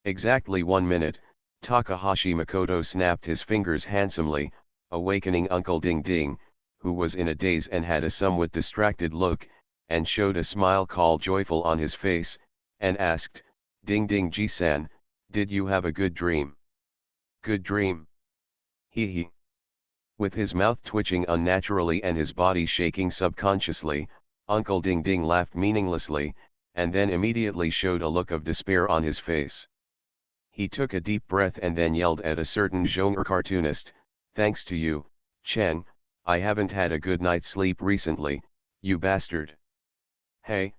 exactly 1 minute, Takahashi Makoto snapped his fingers handsomely, awakening Uncle Ding Ding, who was in a daze and had a somewhat distracted look, and showed a smile called joyful on his face, and asked, "Ding Ding Ji-san, did you have a good dream?" "Good dream? Hee hee." With his mouth twitching unnaturally and his body shaking subconsciously, Uncle Ding Ding laughed meaninglessly, and then immediately showed a look of despair on his face. He took a deep breath and then yelled at a certain genre cartoonist, "Thanks to you, Cheng, I haven't had a good night's sleep recently, you bastard." Hey,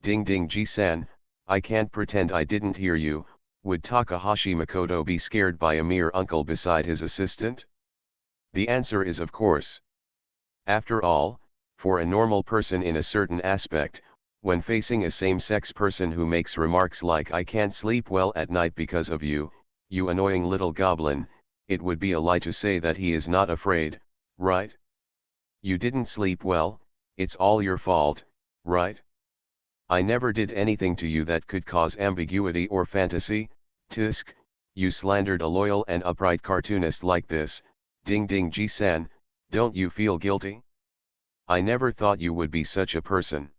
Ding Ding Ji-san, I can't pretend I didn't hear you. Would Takahashi Makoto be scared by a mere uncle beside his assistant? The answer is of course. After all, for a normal person in a certain aspect, when facing a same-sex person who makes remarks like "I can't sleep well at night because of you, you annoying little goblin," it would be a lie to say that he is not afraid, right? You didn't sleep well, it's all your fault, right? I never did anything to you that could cause ambiguity or fantasy. Tisk, you slandered a loyal and upright cartoonist like this. Ding Ding Ji-san, don't you feel guilty? I never thought you would be such a person.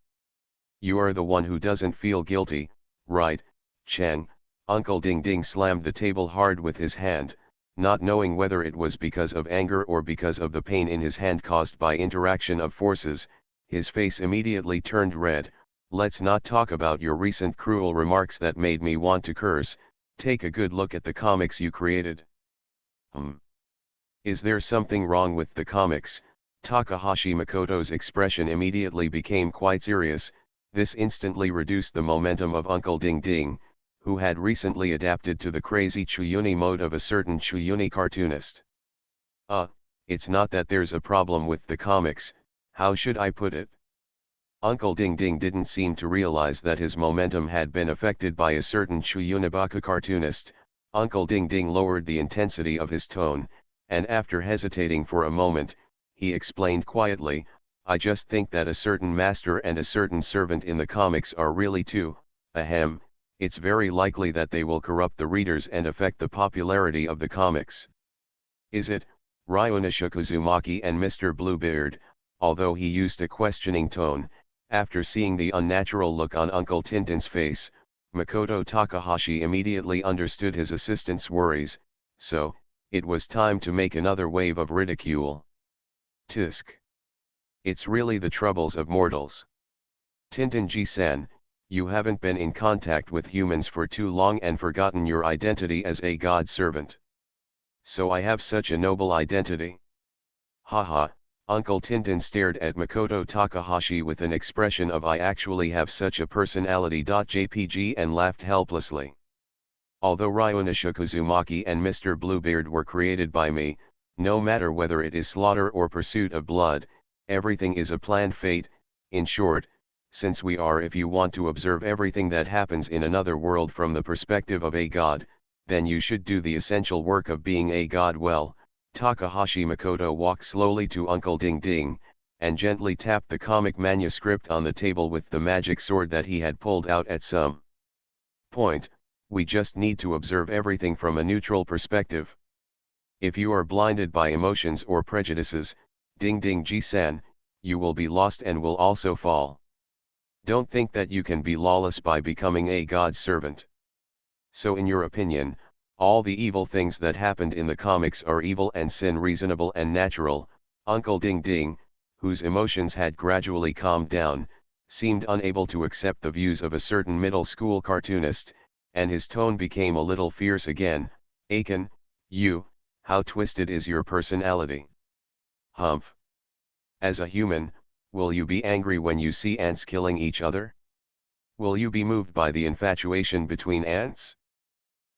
You are the one who doesn't feel guilty, right, Cheng? Uncle Ding Ding slammed the table hard with his hand, not knowing whether it was because of anger or because of the pain in his hand caused by interaction of forces. His face immediately turned red. "Let's not talk about your recent cruel remarks that made me want to curse. Take a good look at the comics you created." Is there something wrong with the comics? Takahashi Makoto's expression immediately became quite serious. This instantly reduced the momentum of Uncle Ding Ding, who had recently adapted to the crazy Chuyuni mode of a certain Chuyuni cartoonist. It's not that there's a problem with the comics, how should I put it? Uncle Ding Ding didn't seem to realize that his momentum had been affected by a certain Chuyunibaku cartoonist. Uncle Ding Ding lowered the intensity of his tone, and after hesitating for a moment, he explained quietly, "I just think that a certain master and a certain servant in the comics are really two, it's very likely that they will corrupt the readers and affect the popularity of the comics." "Is it?" Ryunisha Kuzumaki and Mr. Bluebeard, although he used a questioning tone, after seeing the unnatural look on Uncle Tintin's face, Makoto Takahashi immediately understood his assistant's worries, so, it was time to make another wave of ridicule. Tisk. It's really the troubles of mortals. Tintin-ji-san, you haven't been in contact with humans for too long and forgotten your identity as a god servant. So I have such a noble identity. Haha, Uncle Tintin stared at Makoto Takahashi with an expression of I actually have such a personality.jpg and laughed helplessly. Although Ryunisha Kuzumaki and Mr. Bluebeard were created by me, no matter whether it is slaughter or pursuit of blood, everything is a planned fate. In short, since we are, if you want to observe everything that happens in another world from the perspective of a god, then you should do the essential work of being a god well. Takahashi Makoto walked slowly to Uncle Ding Ding, and gently tapped the comic manuscript on the table with the magic sword that he had pulled out at some point. We just need to observe everything from a neutral perspective. If you are blinded by emotions or prejudices, Ding Ding Ji-san, you will be lost and will also fall. Don't think that you can be lawless by becoming a god servant. So in your opinion, all the evil things that happened in the comics are evil and sin reasonable and natural? Uncle Ding Ding, whose emotions had gradually calmed down, seemed unable to accept the views of a certain middle school cartoonist, and his tone became a little fierce again. Aiken, how twisted is your personality? Humph. As a human, will you be angry when you see ants killing each other? Will you be moved by the infatuation between ants?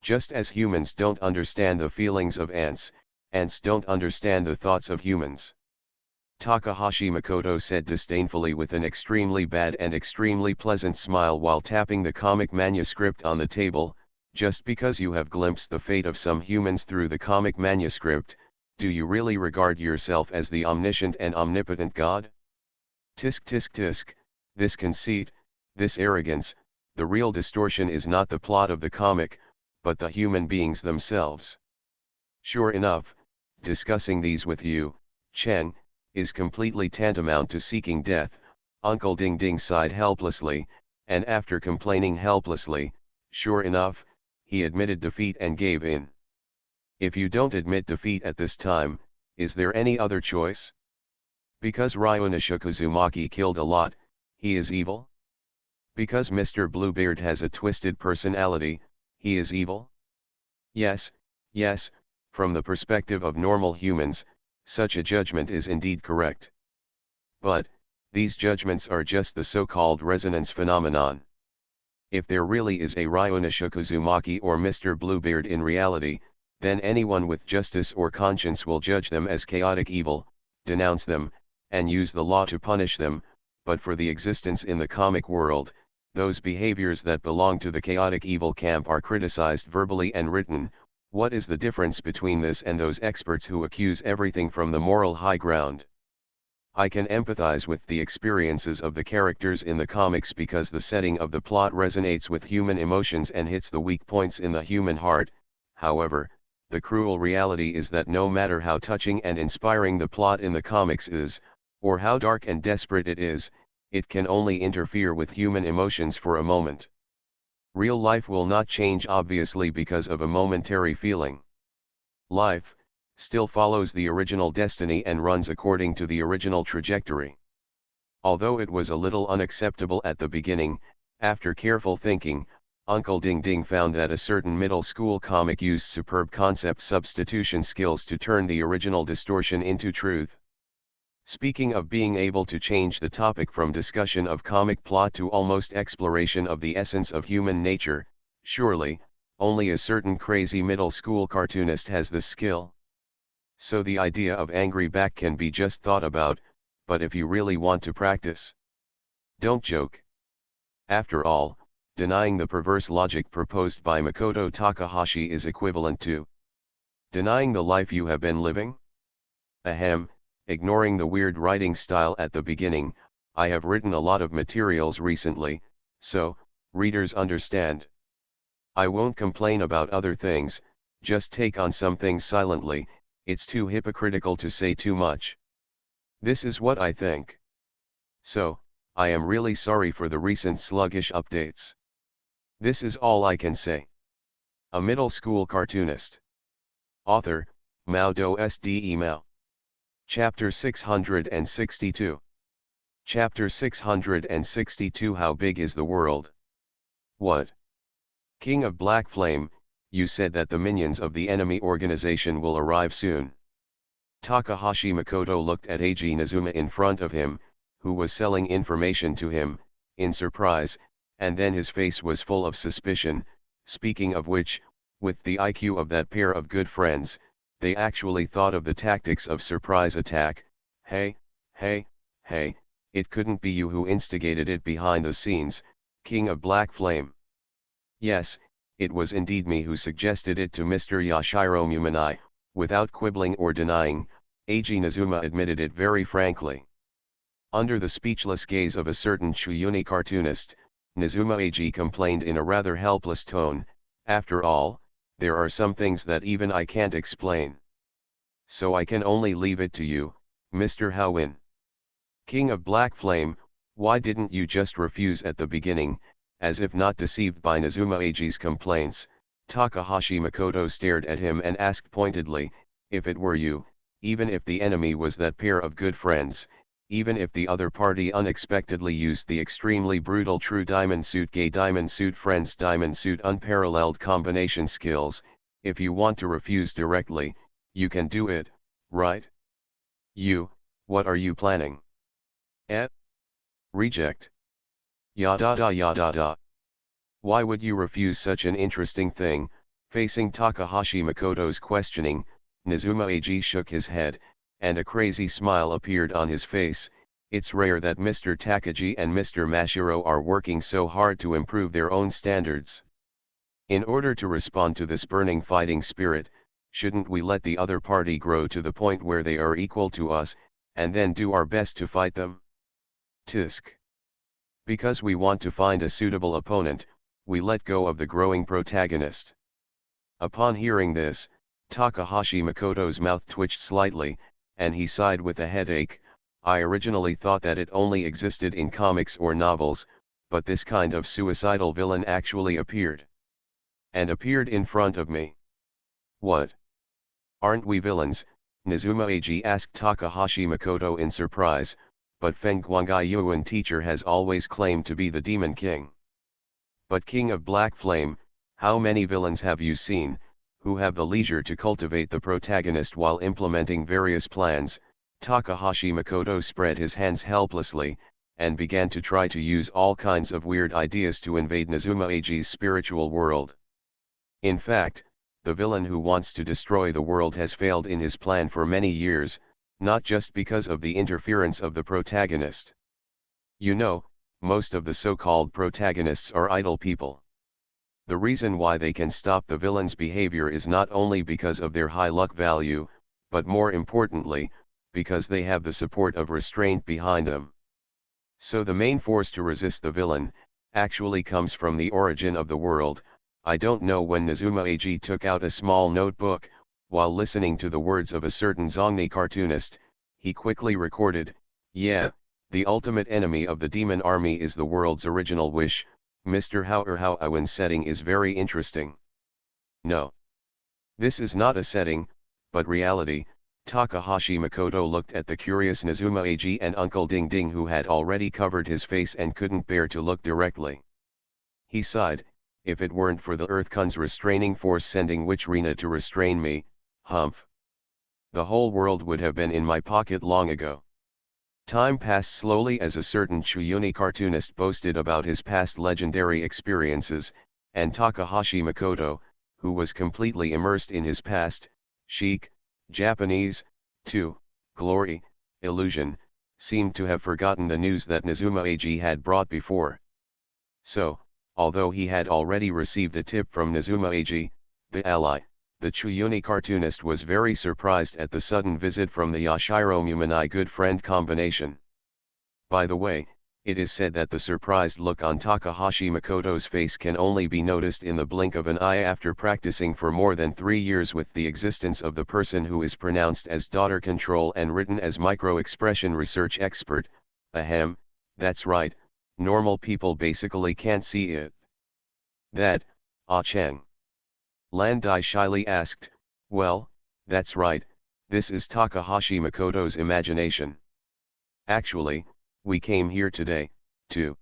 Just as humans don't understand the feelings of ants, ants don't understand the thoughts of humans. Takahashi Makoto said disdainfully with an extremely bad and extremely pleasant smile while tapping the comic manuscript on the table, just because you have glimpsed the fate of some humans through the comic manuscript, do you really regard yourself as the omniscient and omnipotent God? Tisk tisk tisk, this conceit, this arrogance, the real distortion is not the plot of the comic, but the human beings themselves. Sure enough, discussing these with you, Chen, is completely tantamount to seeking death. Uncle Ding Ding sighed helplessly, and after complaining helplessly, sure enough, he admitted defeat and gave in. If you don't admit defeat at this time, is there any other choice? Because Ryunisha Kuzumaki killed a lot, he is evil? Because Mr. Bluebeard has a twisted personality, he is evil? Yes, yes, from the perspective of normal humans, such a judgment is indeed correct. But, these judgments are just the so-called resonance phenomenon. If there really is a Ryunisha Kuzumaki or Mr. Bluebeard in reality, then anyone with justice or conscience will judge them as chaotic evil, denounce them, and use the law to punish them. But for the existence in the comic world, those behaviors that belong to the chaotic evil camp are criticized verbally and written. What is the difference between this and those experts who accuse everything from the moral high ground? I can empathize with the experiences of the characters in the comics because the setting of the plot resonates with human emotions and hits the weak points in the human heart. However, the cruel reality is that no matter how touching and inspiring the plot in the comics is, or how dark and desperate it is, it can only interfere with human emotions for a moment. Real life will not change obviously because of a momentary feeling. Life still follows the original destiny and runs according to the original trajectory. Although it was a little unacceptable at the beginning, after careful thinking, Uncle Ding Ding found that a certain middle school comic used superb concept substitution skills to turn the original distortion into truth. Speaking of being able to change the topic from discussion of comic plot to almost exploration of the essence of human nature, surely, only a certain crazy middle school cartoonist has this skill. So the idea of angry back can be just thought about, but if you really want to practice, don't joke. After all, denying the perverse logic proposed by Makoto Takahashi is equivalent to denying the life you have been living. Ahem. Ignoring the weird writing style at the beginning, I have written a lot of materials recently, so, readers understand. I won't complain about other things, just take on some things silently, it's too hypocritical to say too much. This is what I think. So, I am really sorry for the recent sluggish updates. This is all I can say. A middle school cartoonist. Author, MaleProtagonist. Chapter 662. Chapter 662 How big is the world? What? King of Black Flame, you said that the minions of the enemy organization will arrive soon. Takahashi Makoto looked at Eiji Nizuma in front of him, who was selling information to him, in surprise, and then his face was full of suspicion. Speaking of which, with the IQ of that pair of good friends, they actually thought of the tactics of surprise attack. Hey, it couldn't be you who instigated it behind the scenes, King of Black Flame. Yes, it was indeed me who suggested it to Mr. Yashiro Mumanai. Without quibbling or denying, Eiji Nizuma admitted it very frankly. Under the speechless gaze of a certain Chuyuni cartoonist, Nizuma Eiji complained in a rather helpless tone, after all, there are some things that even I can't explain. So I can only leave it to you, Mr. Howin. King of Black Flame, why didn't you just refuse at the beginning? As if not deceived by Nizuma Eiji's complaints, Takahashi Makoto stared at him and asked pointedly, if it were you, even if the enemy was that pair of good friends, even if the other party unexpectedly used the extremely brutal true diamond suit gay diamond suit friends diamond suit unparalleled combination skills, if you want to refuse directly, you can do it, right? What are you planning? Reject. Yada. Why would you refuse such an interesting thing? Facing Takahashi Makoto's questioning, Nizuma Eiji shook his head, and a crazy smile appeared on his face. It's rare that Mr. Takagi and Mr. Mashiro are working so hard to improve their own standards. In order to respond to this burning fighting spirit, shouldn't we let the other party grow to the point where they are equal to us, and then do our best to fight them? Tisk. Because we want to find a suitable opponent, we let go of the growing protagonist. Upon hearing this, Takahashi Makoto's mouth twitched slightly, and he sighed with a headache. I originally thought that it only existed in comics or novels, but this kind of suicidal villain actually appeared. And appeared in front of me. What? Aren't we villains? Nizuma Eiji asked Takahashi Makoto in surprise, but Feng Guangai Yuan teacher has always claimed to be the Demon King. But King of Black Flame, how many villains have you seen, who have the leisure to cultivate the protagonist while implementing various plans? Takahashi Makoto spread his hands helplessly, and began to try to use all kinds of weird ideas to invade Nizuma Eiji's spiritual world. In fact, the villain who wants to destroy the world has failed in his plan for many years, not just because of the interference of the protagonist. You know, most of the so-called protagonists are idle people. The reason why they can stop the villain's behavior is not only because of their high luck value, but more importantly, because they have the support of restraint behind them. So the main force to resist the villain, actually comes from the origin of the world. I don't know when Nizuma Eiji took out a small notebook. While listening to the words of a certain Zongni cartoonist, he quickly recorded, yeah, the ultimate enemy of the demon army is the world's original wish. Mr. Howin's setting is very interesting. No. This is not a setting, but reality. Takahashi Makoto looked at the curious Nizuma Eiji and Uncle Ding Ding, who had already covered his face and couldn't bear to look directly. He sighed, if it weren't for the Earth-kun's restraining force sending Witch Rina to restrain me, humph. The whole world would have been in my pocket long ago. Time passed slowly as a certain Chuyuni cartoonist boasted about his past legendary experiences, and Takahashi Makoto, who was completely immersed in his past, chic, Japanese, glory, illusion, seemed to have forgotten the news that Nizuma Eiji had brought before. So, although he had already received a tip from Nizuma Eiji, the ally, the Chuyuni cartoonist was very surprised at the sudden visit from the Yashiro Mumanai good friend combination. By the way, it is said that the surprised look on Takahashi Makoto's face can only be noticed in the blink of an eye after practicing for more than 3 years with the existence of the person who is pronounced as daughter control and written as micro-expression research expert. Ahem, that's right, normal people basically can't see it. That, Ah Cheng. Lan Dai shyly asked, well, that's right, this is Takahashi Makoto's imagination. Actually, we came here today, to.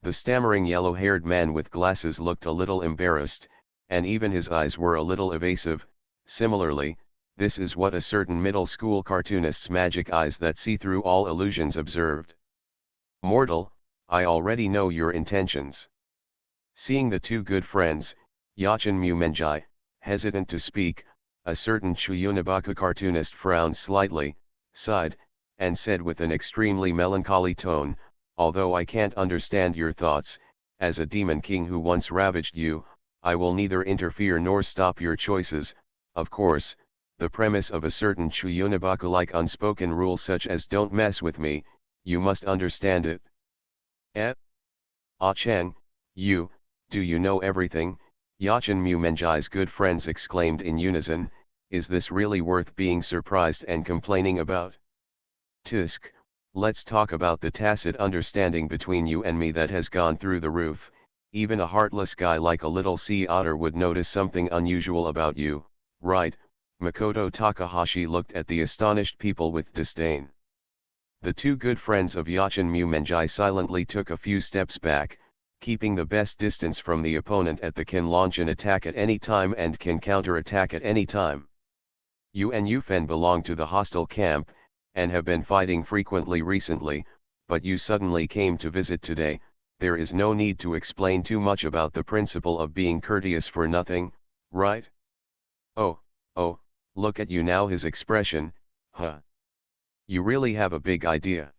The stammering yellow-haired man with glasses looked a little embarrassed, and even his eyes were a little evasive. Similarly, this is what a certain middle school cartoonist's magic eyes that see through all illusions observed. Mortal, I already know your intentions. Seeing the two good friends, Yachin Mumenjai, hesitant to speak, a certain Chuyunabaku cartoonist frowned slightly, sighed, and said with an extremely melancholy tone, although I can't understand your thoughts, as a demon king who once ravaged you, I will neither interfere nor stop your choices. Of course, the premise of a certain Chuyunabaku-like unspoken rule such as don't mess with me, you must understand it. Eh? Ah Cheng, do you know everything? Yachin Mumenjai's good friends exclaimed in unison, is this really worth being surprised and complaining about? Tisk, let's talk about the tacit understanding between you and me that has gone through the roof. Even a heartless guy like a little sea otter would notice something unusual about you, right? Makoto Takahashi looked at the astonished people with disdain. The two good friends of Yachin Mumenjai silently took a few steps back, keeping the best distance from the opponent at the can launch an attack at any time and can counter-attack at any time. You and Yufen belong to the hostile camp, and have been fighting frequently recently, but you suddenly came to visit today. There is no need to explain too much about the principle of being courteous for nothing, right? Oh, look at you now, his expression, huh? You really have a big idea.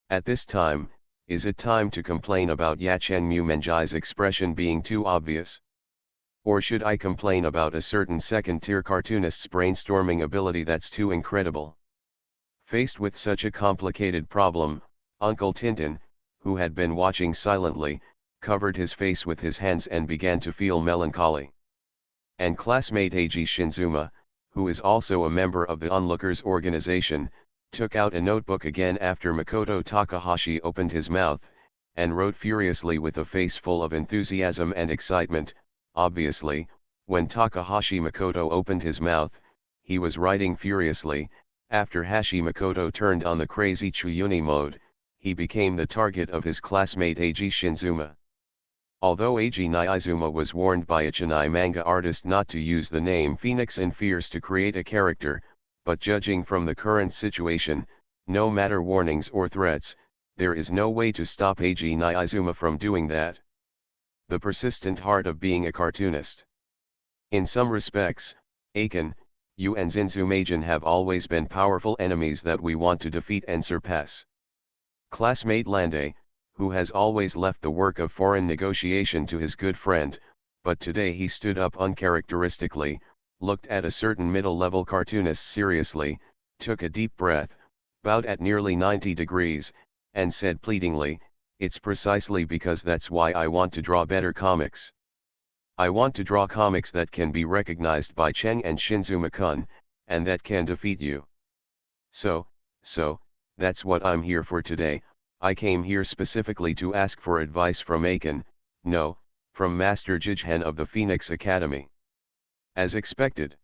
At this time, is it time to complain about Yachin Mumenjai's expression being too obvious? Or should I complain about a certain second-tier cartoonist's brainstorming ability that's too incredible? Faced with such a complicated problem, Uncle Tintin, who had been watching silently, covered his face with his hands and began to feel melancholy. And classmate Eiji Shinzuma, who is also a member of the onlookers organization, took out a notebook again after Makoto Takahashi opened his mouth, and wrote furiously with a face full of enthusiasm and excitement. Obviously, when Takahashi Makoto opened his mouth, he was writing furiously. After Hashi Makoto turned on the crazy Chuyuni mode, he became the target of his classmate Eiji Shinzuma. Although Eiji Niizuma was warned by a Chennai manga artist not to use the name Phoenix and Fierce to create a character, but judging from the current situation, no matter warnings or threats, there is no way to stop Eiji Niizuma from doing that. The persistent heart of being a cartoonist. In some respects, Aiken, you and Zinzumagen have always been powerful enemies that we want to defeat and surpass. Classmate Lande, who has always left the work of foreign negotiation to his good friend, but today he stood up uncharacteristically, looked at a certain middle-level cartoonist seriously, took a deep breath, bowed at nearly 90 degrees, and said pleadingly, it's precisely because that's why I want to draw better comics. I want to draw comics that can be recognized by Cheng and Shinzuma-kun, and that can defeat you. So, that's what I'm here for today. I came here specifically to ask for advice from Aiken, no, from Master Jijhen of the Phoenix Academy. As expected.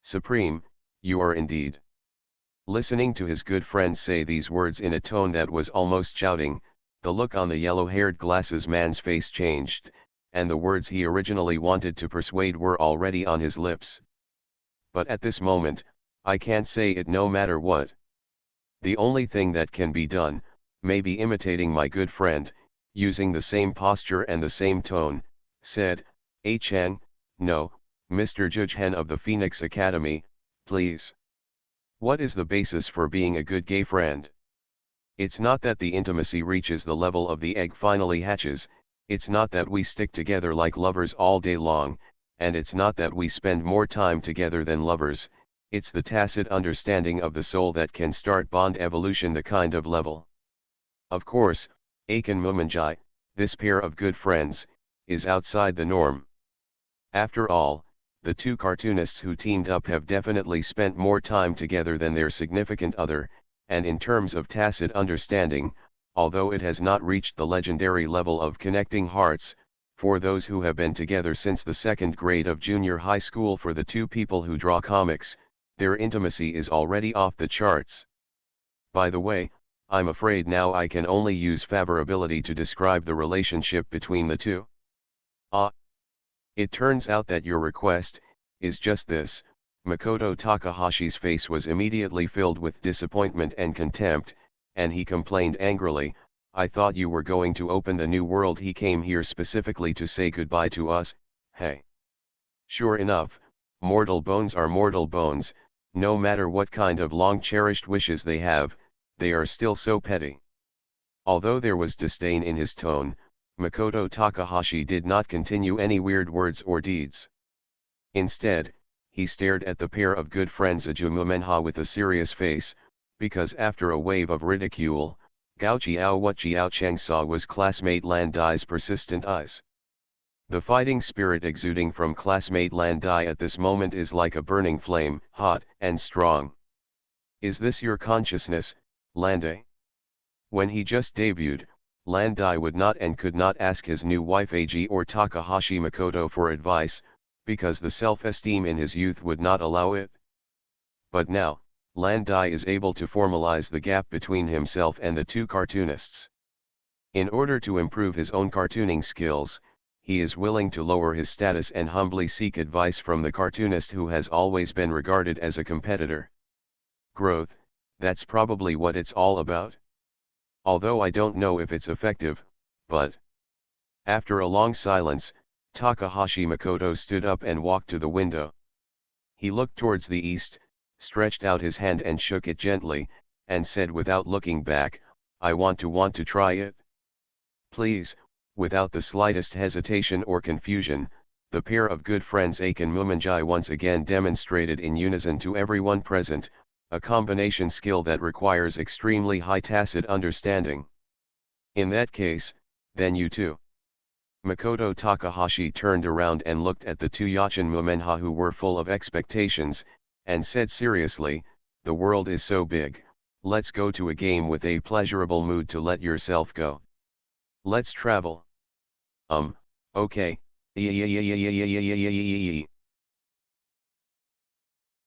Supreme, you are indeed. Listening to his good friend say these words in a tone that was almost shouting, the look on the yellow-haired glasses man's face changed, and the words he originally wanted to persuade were already on his lips. But at this moment, I can't say it no matter what. The only thing that can be done, may be imitating my good friend, using the same posture and the same tone, said, Cheng, no, Mr. Jujhen of the Phoenix Academy, please. What is the basis for being a good gay friend? It's not that the intimacy reaches the level of the egg finally hatches, it's not that we stick together like lovers all day long, and it's not that we spend more time together than lovers, it's the tacit understanding of the soul that can start bond evolution, the kind of level. Of course, Aiken Mumenjai, this pair of good friends, is outside the norm. After all, the two cartoonists who teamed up have definitely spent more time together than their significant other, and in terms of tacit understanding, although it has not reached the legendary level of connecting hearts, For those who have been together since the second grade of junior high school, for the two people who draw comics, their intimacy is already off the charts. By the way, I'm afraid now I can only use favorability to describe the relationship between the two. It turns out that your request is just this. Makoto Takahashi's face was immediately filled with disappointment and contempt, and he complained angrily, "I thought you were going to open the new world. He came here specifically to say goodbye to us, hey." Sure enough, mortal bones are mortal bones, no matter what kind of long-cherished wishes they have, they are still so petty. Although there was disdain in his tone, Makoto Takahashi did not continue any weird words or deeds. Instead, he stared at the pair of good friends Ajumumenha with a serious face, because after a wave of ridicule, Gao Chiao what Jiao Cheng saw was classmate Lan Dai's persistent eyes. The fighting spirit exuding from classmate Lan Dai at this moment is like a burning flame, hot and strong. Is this your consciousness, Lan Dai? When he just debuted, Lan Dai would not and could not ask his new wife Ag or Takahashi Makoto for advice, because the self-esteem in his youth would not allow it. But now, Lan Dai is able to formalize the gap between himself and the two cartoonists. In order to improve his own cartooning skills, he is willing to lower his status and humbly seek advice from the cartoonist who has always been regarded as a competitor. Growth, that's probably what it's all about. Although I don't know if it's effective, but... After a long silence, Takahashi Makoto stood up and walked to the window. He looked towards the east, stretched out his hand and shook it gently, and said without looking back, "I want to try it." Please, without the slightest hesitation or confusion, the pair of good friends Akin Mumanjai once again demonstrated in unison to everyone present, a combination skill that requires extremely high tacit understanding. In that case, then you too. Makoto Takahashi turned around and looked at the two Yachin Mumenha who were full of expectations, and said seriously, "The world is so big, let's go to a game with a pleasurable mood to let yourself go. Let's travel." Okay.